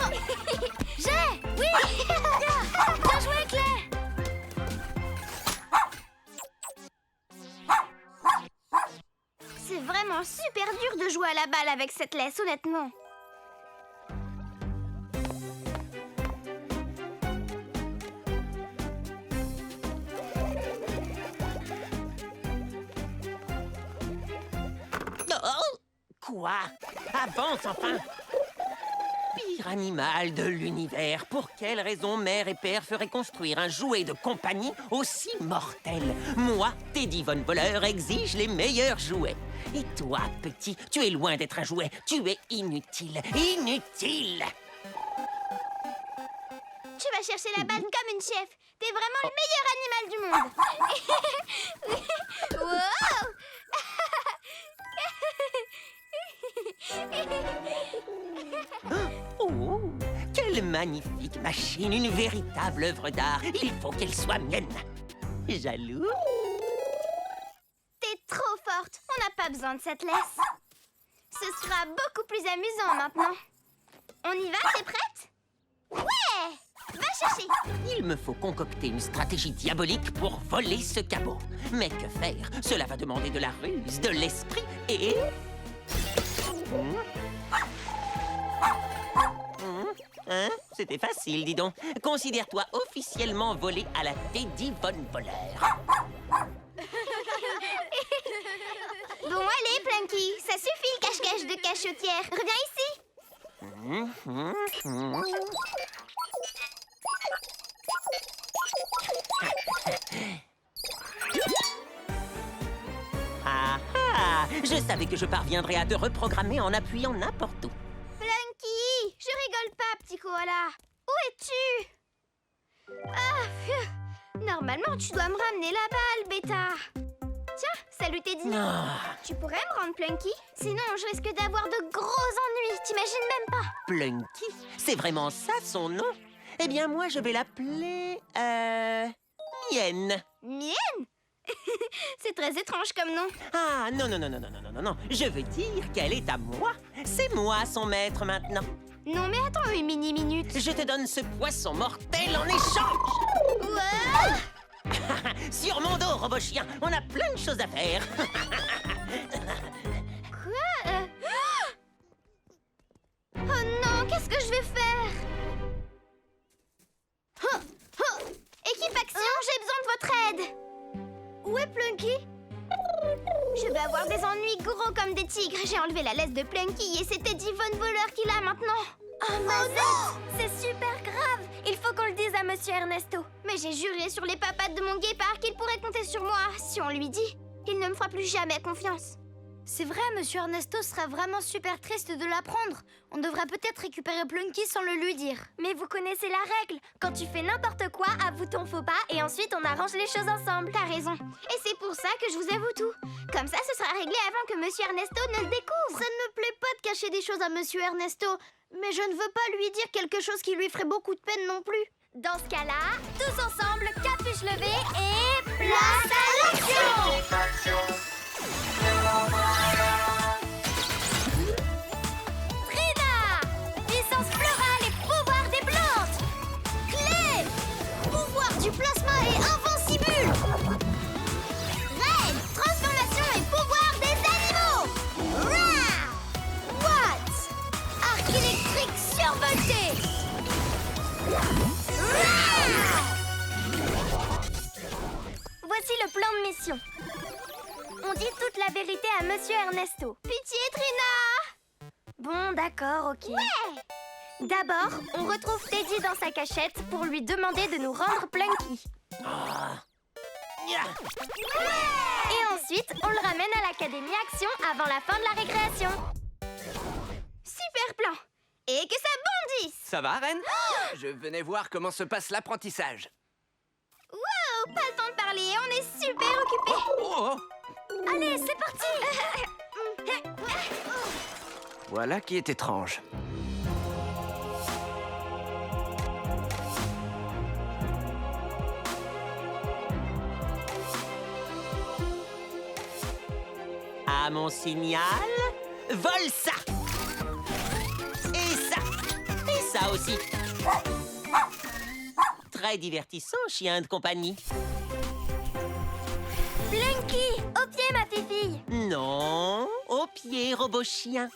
Oui. Bien joué, Claire. C'est vraiment super dur de jouer à la balle avec cette laisse, honnêtement. Oh! Quoi? Avance enfin! Pire animal de l'univers, pour quelle raison mère et père feraient construire un jouet de compagnie aussi mortel? Moi, Teddy Von Voleur, exige les meilleurs jouets. Et toi, petit, tu es loin d'être un jouet. Tu es inutile. Inutile! Tu vas chercher la balle comme une chef. T'es vraiment le meilleur animal du monde. Wow! Oh, quelle magnifique machine, une véritable œuvre d'art. Il faut qu'elle soit mienne. Jaloux? T'es trop forte. On n'a pas besoin de cette laisse. Ce sera beaucoup plus amusant maintenant. On y va, t'es prête? Ouais! Va chercher. Il me faut concocter une stratégie diabolique pour voler ce cabot. Mais que faire? Cela va demander de la ruse, de l'esprit et... Hein? C'était facile, dis donc. Considère-toi officiellement volé à la Teddy Von Voleur. Bon, allez, Plunky. Ça suffit, le cache-cache de cachotière. Reviens ici. Ah ah! Je savais que je parviendrais à te reprogrammer en appuyant n'importe où. Plunky, je rigole pas, petit koala. Où es-tu? Ah, pfiou. Normalement, tu dois me ramener la balle, bêta. Tiens, salut Teddy. Ah, Tu pourrais me rendre Plunky? Sinon, je risque d'avoir de gros ennuis. T'imagines même pas. Plunky? C'est vraiment ça son nom? Eh bien, moi, je vais l'appeler... Mienne. Mienne? C'est très étrange comme nom. Ah, non, non, non, non, non, non, non, non. Je veux dire qu'elle est à moi. C'est moi son maître maintenant. Non, mais attends une mini-minute. Je te donne ce poisson mortel en échange. Wow! Sur mon dos, robot chien, on a plein de choses à faire. Quoi? Oh non, qu'est-ce que je vais faire? Équipe Action, j'ai besoin de votre aide. Où est Plunky? Je vais avoir des ennuis gros comme des tigres. J'ai enlevé la laisse de Plunky et c'est Teddy Von Voleur qui l'a maintenant. Oh non! C'est super grave! Il faut qu'on le dise à Monsieur Ernesto. Mais j'ai juré sur les papates de mon guépard qu'il pourrait compter sur moi. Si on lui dit, il ne me fera plus jamais confiance. C'est vrai, Monsieur Ernesto serait vraiment super triste de l'apprendre. On devrait peut-être récupérer Plunky sans le lui dire. Mais vous connaissez la règle. Quand tu fais n'importe quoi, avoue ton faux pas et ensuite on arrange les choses ensemble. T'as raison. Et c'est pour ça que je vous avoue tout. Comme ça, ce sera réglé avant que Monsieur Ernesto ne le découvre. Ça ne me plaît pas de cacher des choses à Monsieur Ernesto, mais je ne veux pas lui dire quelque chose qui lui ferait beaucoup de peine non plus. Dans ce cas-là, tous ensemble, capuche levée et place à l'action! Trina! Puissance florale et pouvoir des plantes! Clé! Pouvoir du plasma et invincible! Reine! Transformation et pouvoir des animaux! Rah! What? Arc électrique survolté! Voici le plan de mission. On dit toute la vérité à Monsieur Ernesto. Pitié, Trina! Bon, d'accord, ok. Ouais! D'abord, on retrouve Teddy dans sa cachette pour lui demander de nous rendre Plunky. Et ensuite, on le ramène à l'Académie Action avant la fin de la récréation. Super plan! Et que ça bondisse! Ça va, Reine? Je venais voir comment se passe l'apprentissage. Wow, pas le temps de parler, on est super occupés. Oh! Allez, c'est parti! Voilà qui est étrange. À mon signal, vole ça! Et ça! Et ça aussi! Très divertissant, chien de compagnie. Plunky, au pied, ma fifille. Non, au pied, robot chien.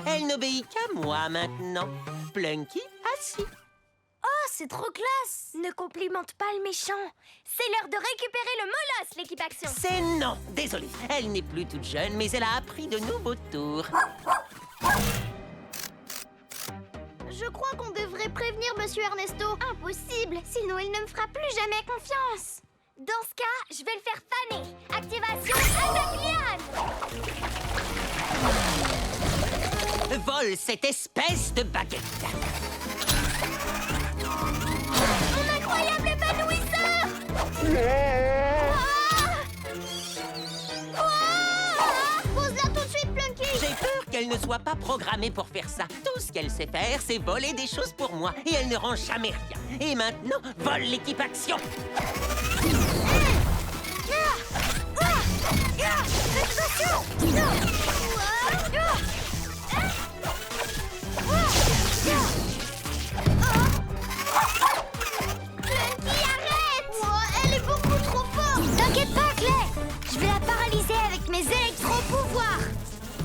Elle n'obéit qu'à moi maintenant. Plunky, assis. Oh, c'est trop classe. Ne complimente pas le méchant. C'est l'heure de récupérer le molosse, l'équipe Action. C'est non, désolé. Elle n'est plus toute jeune, mais elle a appris de nouveaux tours. Je crois qu'on devrait prévenir Monsieur Ernesto. Impossible, sinon il ne me fera plus jamais confiance. Dans ce cas, je vais le faire faner. Activation Attaque Liane. Vole cette espèce de baguette. Mon incroyable épanouisseur. Pose-la tout de suite, Plunky! J'ai peur qu'elle ne soit pas programmée pour faire ça. Tout ce qu'elle sait faire, c'est voler des choses pour moi. Et elle ne rend jamais rien. Et maintenant, vole l'équipe Action. Plunky, arrête. Elle est beaucoup trop forte! T'inquiète pas, Clay. Je vais la paralyser avec mes électro-pouvoirs.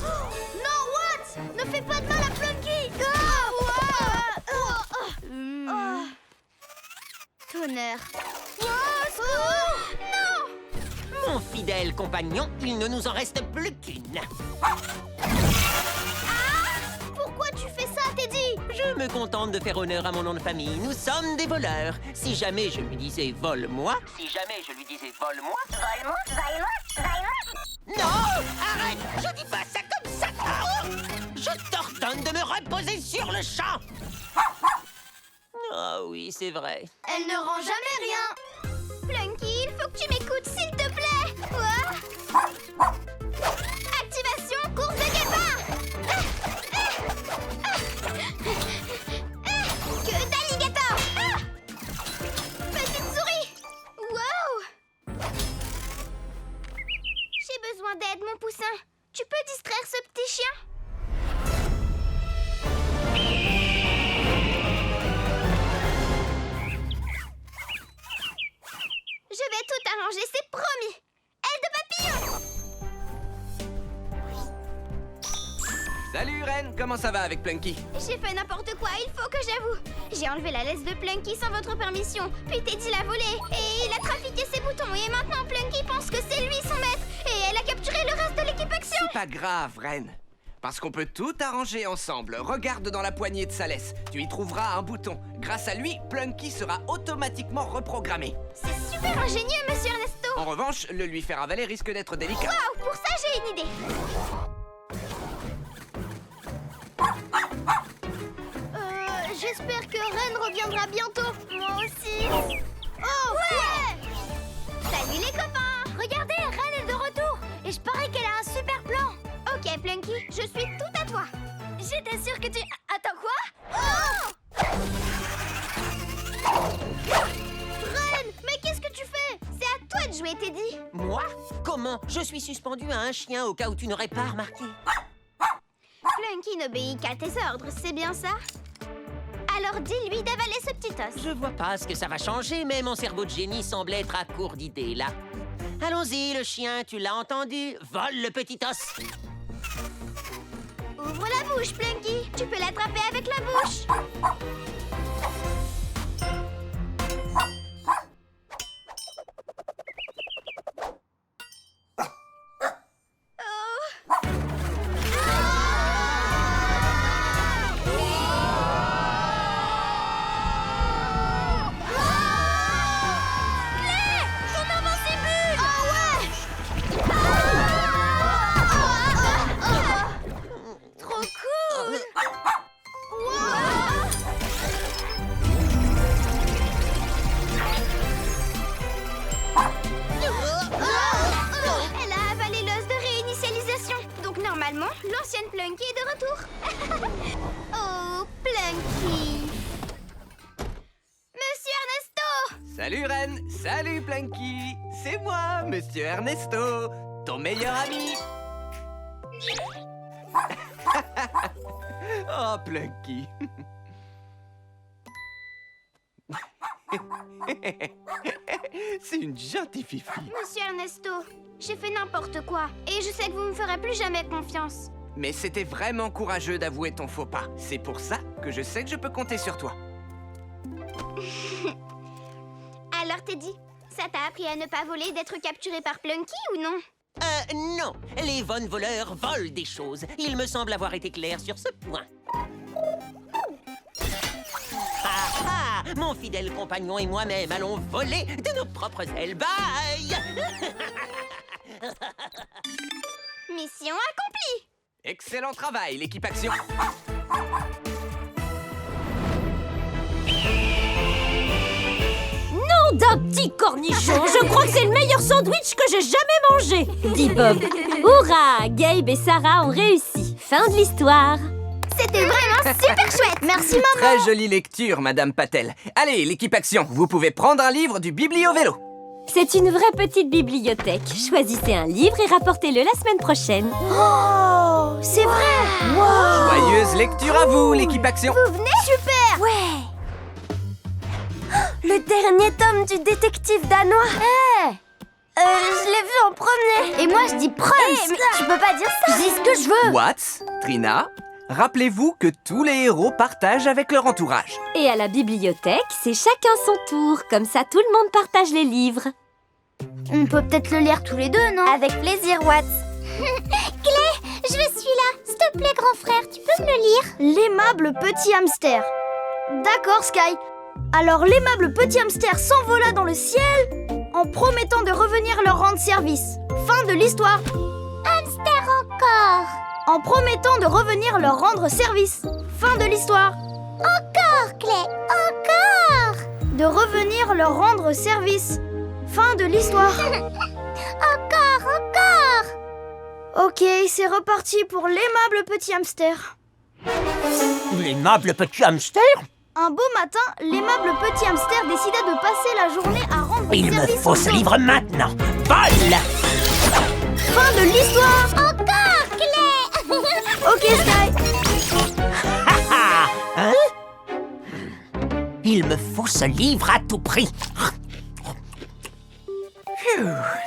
Non, what? Ne fais pas de mal à Plunky! Tonnerre. Mon fidèle compagnon, il ne nous en reste plus qu'une. Pourquoi tu fais ça, Teddy? Je me contente de faire honneur à mon nom de famille. Nous sommes des voleurs. Si jamais je lui disais vole-moi... Non! Arrête! Je dis pas ça comme ça! Je t'ordonne de me reposer sur le champ! Ah oui, c'est vrai. Elle ne rend jamais rien! Plunky, il faut que tu m'écoutes, s'il te plaît. Activation course de guépard. Queue d'alligator. Petite souris. Wow. J'ai besoin d'aide, mon poussin. Tu peux distraire ce petit chien? Je vais tout arranger, c'est promis. Aile de papillon. Salut, Reine! Comment ça va avec Plunky? J'ai fait n'importe quoi, il faut que j'avoue. J'ai enlevé la laisse de Plunky sans votre permission. Puis Teddy l'a volé. Et il a trafiqué ses boutons. Et maintenant, Plunky pense que c'est lui son maître. Et elle a capturé le reste de l'équipe Action. C'est pas grave, Reine. Parce qu'on peut tout arranger ensemble. Regarde dans la poignée de sa laisse. Tu y trouveras un bouton. Grâce à lui, Plunky sera automatiquement reprogrammé. C'est super ingénieux, monsieur Ernesto. En revanche, le lui faire avaler risque d'être délicat. Waouh, pour ça, j'ai une idée. J'espère que Ren reviendra bientôt. Moi aussi. Oh, ouais. Salut les copains. Regardez, Ren est de retour. Et je parie qu'elle a un super plan. Ok, Plunky, je suis tout à toi. J'étais sûre que tu... Attends, quoi? Oh! Ren, mais qu'est-ce que tu fais? C'est à toi de jouer, Teddy. Moi? Comment? Je suis suspendu à un chien au cas où tu n'aurais pas remarqué. Plunky n'obéit qu'à tes ordres, c'est bien ça? Alors dis-lui d'avaler ce petit os. Je vois pas ce que ça va changer, mais mon cerveau de génie semble être à court d'idées, là. Allons-y, le chien, tu l'as entendu? Vole le petit os. Ouvre la bouche, Plunky. Tu peux l'attraper avec la bouche. Elle a avalé l'os de réinitialisation. Donc normalement, l'ancienne Plunky est de retour. Oh, Plunky. Monsieur Ernesto! Salut Ren, salut Plunky. C'est moi, Monsieur Ernesto, ton meilleur ami. Oh, Plunky. C'est une gentille fifi. Monsieur Ernesto, j'ai fait n'importe quoi. Et je sais que vous me ferez plus jamais confiance. Mais c'était vraiment courageux d'avouer ton faux pas. C'est pour ça que je sais que je peux compter sur toi. Alors Teddy, ça t'a appris à ne pas voler, d'être capturé par Plunky ou non? Non. Les Von voleurs volent des choses. Il me semble avoir été clair sur ce point. Ah, mon fidèle compagnon et moi-même allons voler de nos propres ailes. Bye! Mission accomplie! Excellent travail, l'équipe Action. Nom d'un petit cornichon, je crois que c'est le meilleur sandwich que j'ai jamais mangé, dit Bob. Hurrah, Gabe et Sarah ont réussi. Fin de l'histoire. C'était vraiment super chouette! Merci maman! Très jolie lecture, Madame Patel. Allez, l'équipe Action, vous pouvez prendre un livre du Biblio-Vélo. C'est une vraie petite bibliothèque. Choisissez un livre et rapportez-le la semaine prochaine. Oh, c'est vrai. Wow. Joyeuse lecture à vous, l'équipe Action. Vous venez? Super! Ouais. Le dernier tome du détective danois. Je l'ai vu en premier. Et moi je dis Prums! Mais tu peux pas dire ça. Je dis ce que je veux! Watts, Trina, rappelez-vous que tous les héros partagent avec leur entourage. Et à la bibliothèque, c'est chacun son tour. Comme ça, tout le monde partage les livres. On peut peut-être le lire tous les deux, non? Avec plaisir, Watts. Clé, je suis là! S'il te plaît, grand frère, tu peux me le lire? L'aimable petit hamster. D'accord, Sky. Alors l'aimable petit hamster s'envola dans le ciel en promettant de revenir leur rendre service. Fin de l'histoire. Hamster encore! En promettant de revenir leur rendre service. Fin de l'histoire. Encore, Clé, encore! De revenir leur rendre service. Fin de l'histoire. Encore! Ok, c'est reparti pour l'aimable petit hamster. L'aimable petit hamster? Un beau matin, l'aimable petit hamster décida de passer la journée à rendre Il service me faut aux ce autres. livre maintenant. Vole! Fin de l'histoire. Encore, Clé! Ok, Sky. Hein? Il me faut ce livre à tout prix.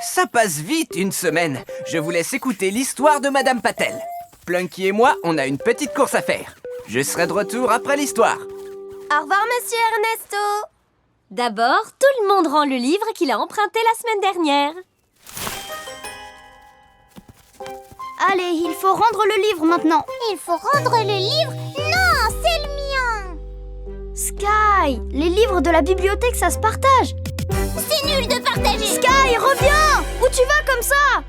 Ça passe vite, une semaine. Je vous laisse écouter l'histoire de Madame Patel. Plunky et moi, on a une petite course à faire. Je serai de retour après l'histoire. Au revoir, monsieur Ernesto. D'abord, tout le monde rend le livre qu'il a emprunté la semaine dernière. Allez, il faut rendre le livre maintenant. Il faut rendre le livre? Non, c'est le mien! Sky, les livres de la bibliothèque, ça se partage. C'est nul de partager! Sky, reviens! Où tu vas comme ça?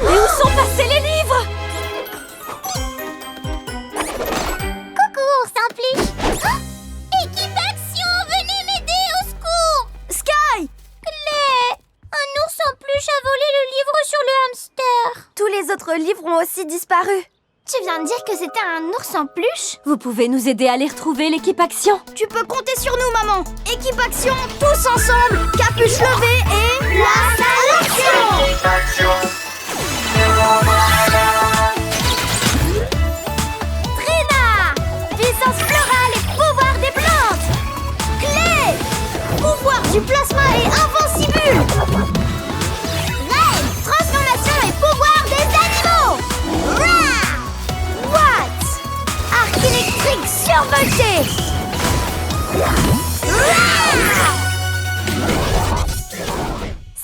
Et où sont passés les livres? Coucou, ours en peluche! Oh, équipe action, venez m'aider, au secours! Sky! Clé! Un ours en peluche a volé le livre sur le hamster. Tous les autres livres ont aussi disparu. Tu viens de dire que c'était un ours en peluche? Vous pouvez nous aider à les retrouver, l'équipe Action? Tu peux compter sur nous, maman. Équipe Action, tous ensemble, capuche levée et... place à l'action! Trina! Puissance florale et pouvoir des plantes! Clé! Pouvoir du plasma et invincible! Ray! Transformation et pouvoir des animaux! Rah! What? Arc électrique survolté!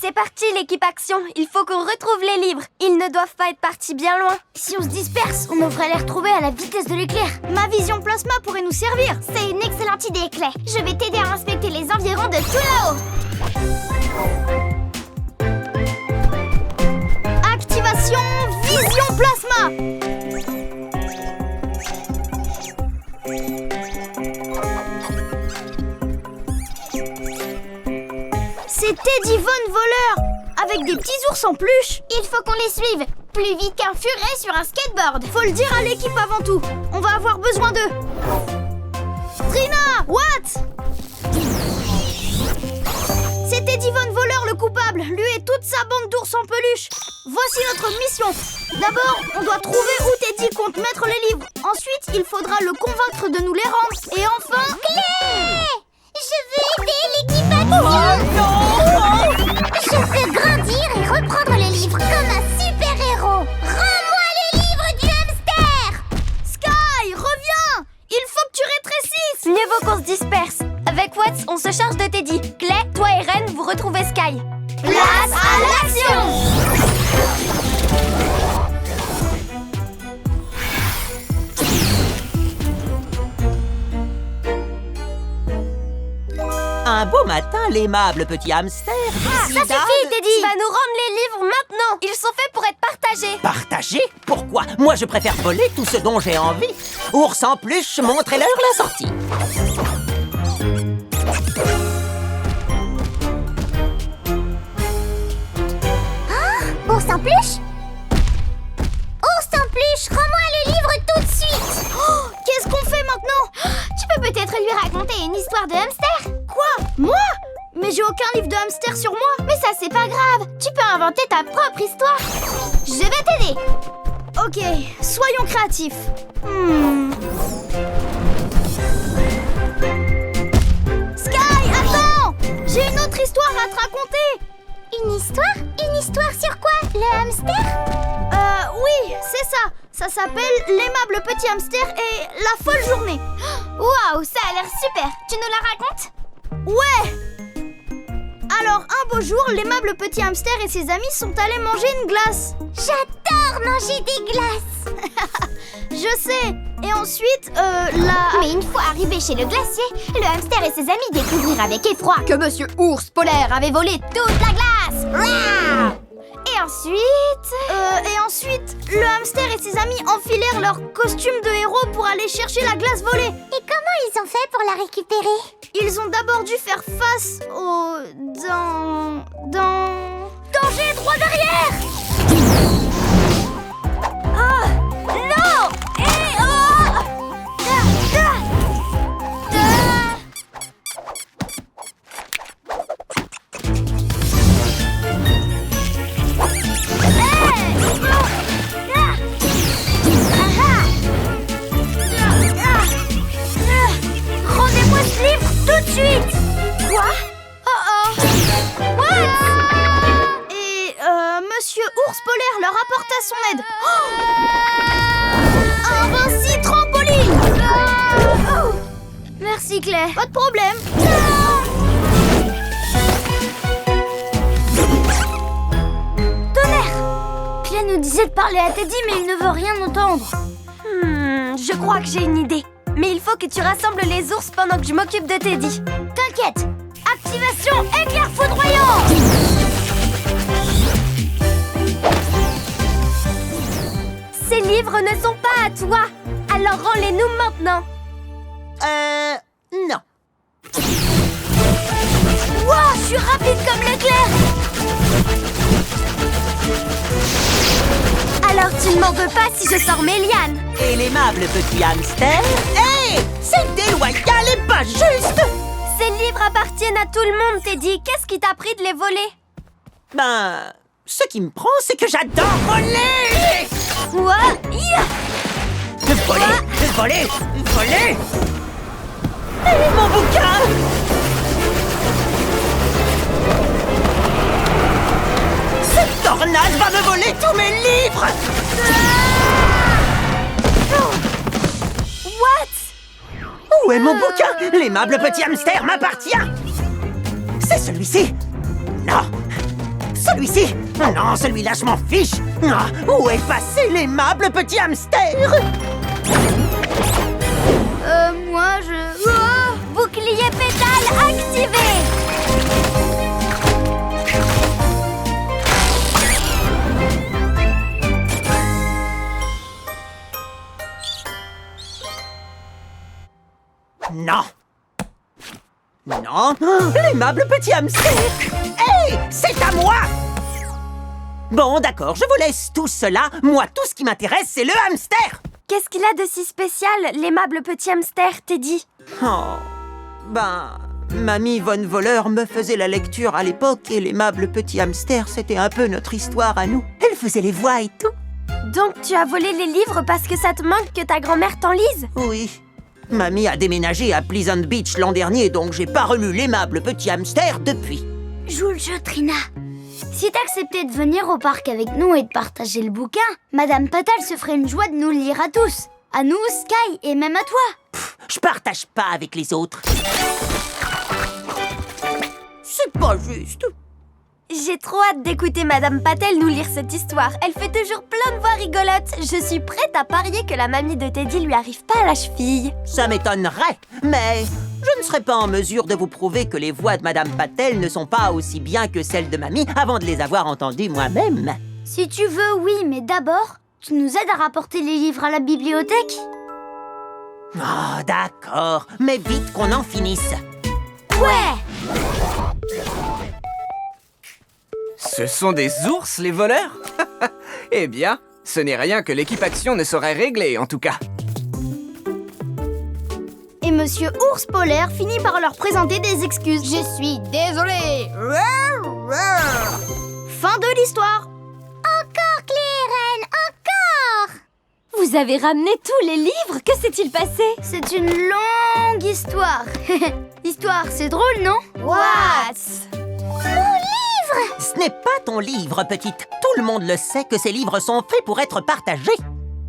C'est parti, l'équipe Action. Il faut qu'on retrouve les livres. Ils ne doivent pas être partis bien loin. Si on se disperse, on devrait les retrouver à la vitesse de l'éclair. Ma vision plasma pourrait nous servir. C'est une excellente idée, Clé. Je vais t'aider à inspecter les environs de tout là-haut. Activation vision plasma! C'est Teddy Von Voleur, avec des petits ours en peluche. Il faut qu'on les suive. Plus vite qu'un furet sur un skateboard. Faut le dire à l'équipe avant tout. On va avoir besoin d'eux. Trina, what? C'est Teddy Von Voleur le coupable, lui et toute sa bande d'ours en peluche. Voici notre mission. D'abord, on doit trouver où Teddy compte mettre les livres. Ensuite, il faudra le convaincre de nous les rendre. Et enfin... Clé! Je veux aider l'équipe Action! Je veux grandir et reprendre les livres comme un super-héros. Rends-moi les livres du hamster! Sky, reviens! Il faut que tu rétrécisses. Mieux vaut qu'on se disperse. Avec Watts, on se charge de Teddy. Clay, toi et Ren, vous retrouvez Sky. Place à l'action! Un beau matin, l'aimable petit hamster Ça décida suffit, de- Teddy! Tu vas nous rendre les livres maintenant! Ils sont faits pour être partagés! Partager? Pourquoi? Moi, je préfère voler tout ce dont j'ai envie. Ours en peluche, montrez-leur la sortie. Ours en peluche? Ours en peluche, rends-moi le livre tout de suite! Oh, qu'est-ce qu'on fait maintenant? Tu peux peut-être lui raconter une histoire de hamster? Quoi? Moi? Mais j'ai aucun livre de hamster sur moi. Mais ça, c'est pas grave! Tu peux inventer ta propre histoire! Je vais t'aider! Ok, soyons créatifs. Sky, attends! J'ai une autre histoire à te raconter. Une histoire? Une histoire sur quoi? Le hamster? Oui, c'est ça. Ça s'appelle L'aimable petit hamster et la folle journée. Waouh, ça a l'air super! Tu nous la racontes? Ouais! Alors, un beau jour, l'aimable petit hamster et ses amis sont allés manger une glace. J'adore manger des glaces! Je sais. Et ensuite, Mais une fois arrivé chez le glacier, le hamster et ses amis découvrirent avec effroi que Monsieur Ours Polaire avait volé toute la glace! Rah! Et ensuite, le hamster et ses amis enfilèrent leur costume de héros pour aller chercher la glace volée. Et comment ils ont fait pour la récupérer? Ils ont d'abord dû faire face au... Danger, droit derrière! Ah! Non! Et oh! Rendez-moi ce livre tout de suite! Quoi? What? Et Monsieur Ours Polaire leur apporta son aide. Invinci trampoline! Merci Claire. Pas de problème. Tenez! J'essaie de parler à Teddy, mais il ne veut rien entendre. Je crois que j'ai une idée. Mais il faut que tu rassembles les ours pendant que je m'occupe de Teddy. T'inquiète. Activation éclair foudroyant. Ces livres ne sont pas à toi. Alors rends-les-nous maintenant. Non. Wow, je suis rapide comme l'éclair. Alors tu ne m'en veux pas si je sors mes lianes. Et l'aimable petit hamster? Hé! C'est déloyal et pas juste! Ces livres appartiennent à tout le monde, Teddy. Qu'est-ce qui t'a pris de les voler? Ben, ce qui me prend, c'est que j'adore voler! Quoi? Voler! Et mon bouquin! Cette tornade va me voler tous mes livres! What? Où est mon bouquin? L'aimable petit hamster m'appartient! C'est celui-ci? Non! Celui-ci? Non, celui-là, je m'en fiche! Ah, où est passé l'aimable petit hamster? Moi, je... Oh, bouclier pétale activé! Non! Non! L'aimable petit hamster! Hé! C'est à moi! Bon, d'accord, je vous laisse tout cela. Moi, tout ce qui m'intéresse, c'est le hamster! Qu'est-ce qu'il a de si spécial, l'aimable petit hamster, Teddy? Oh, ben... Mamie Von Voleur me faisait la lecture à l'époque et l'aimable petit hamster, c'était un peu notre histoire à nous. Elle faisait les voix et tout. Donc tu as volé les livres parce que ça te manque que ta grand-mère t'en lise? Oui. Mamie a déménagé à Pleasant Beach l'an dernier, donc j'ai pas relu l'aimable petit hamster depuis. Joue le jeu, Trina. Si t'acceptais de venir au parc avec nous et de partager le bouquin, Madame Patal se ferait une joie de nous le lire à tous. À nous, Sky, et même à toi. Je partage pas avec les autres. C'est pas juste. J'ai trop hâte d'écouter Madame Patel nous lire cette histoire. Elle fait toujours plein de voix rigolotes. Je suis prête à parier que la mamie de Teddy lui arrive pas à la cheville. Ça m'étonnerait, mais je ne serais pas en mesure de vous prouver que les voix de Madame Patel ne sont pas aussi bien que celles de Mamie avant de les avoir entendues moi-même. Si tu veux, oui, mais d'abord, tu nous aides à rapporter les livres à la bibliothèque. Oh, d'accord, mais vite qu'on en finisse. Ouais! Ce sont des ours, les voleurs? Eh bien, ce n'est rien que l'équipe Action ne saurait régler, en tout cas. Et Monsieur Ours Polaire finit par leur présenter des excuses. Je suis désolé. Fin de l'histoire. Encore, Clairenne, encore! Vous avez ramené tous les livres? Que s'est-il passé? C'est une longue histoire. Histoire, c'est drôle, non? What? Ce n'est pas ton livre, petite. Tout le monde le sait que ces livres sont faits pour être partagés. Tout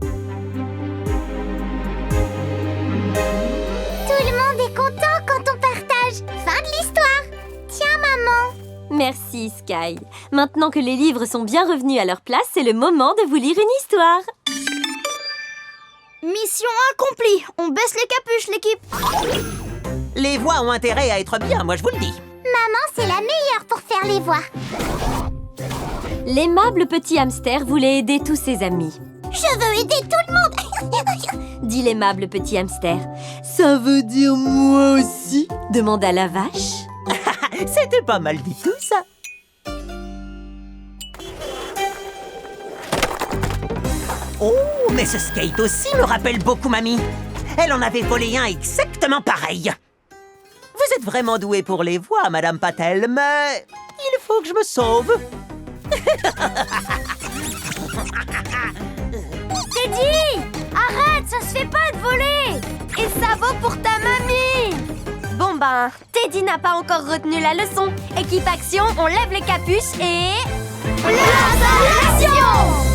le monde est content quand on partage. Fin de l'histoire. Tiens, maman. Merci, Sky. Maintenant que les livres sont bien revenus à leur place, c'est le moment de vous lire une histoire. Mission accomplie. On baisse les capuches, l'équipe. Les voix ont intérêt à être bien, moi je vous le dis. Maman, c'est la meilleure pour faire les voix. L'aimable petit hamster voulait aider tous ses amis. Je veux aider tout le monde. Dit l'aimable petit hamster. Ça veut dire moi aussi? Demanda la vache. C'était pas mal du tout, ça. Oh, mais ce skate aussi me rappelle beaucoup Mamie. Elle en avait volé un exactement pareil. Vous êtes vraiment douée pour les voix, Madame Patel, mais il faut que je me sauve. Teddy, arrête, ça se fait pas de voler. Et ça vaut pour ta mamie. Bon ben, Teddy n'a pas encore retenu la leçon. Équipe Action, on lève les capuches et... Place à l'action!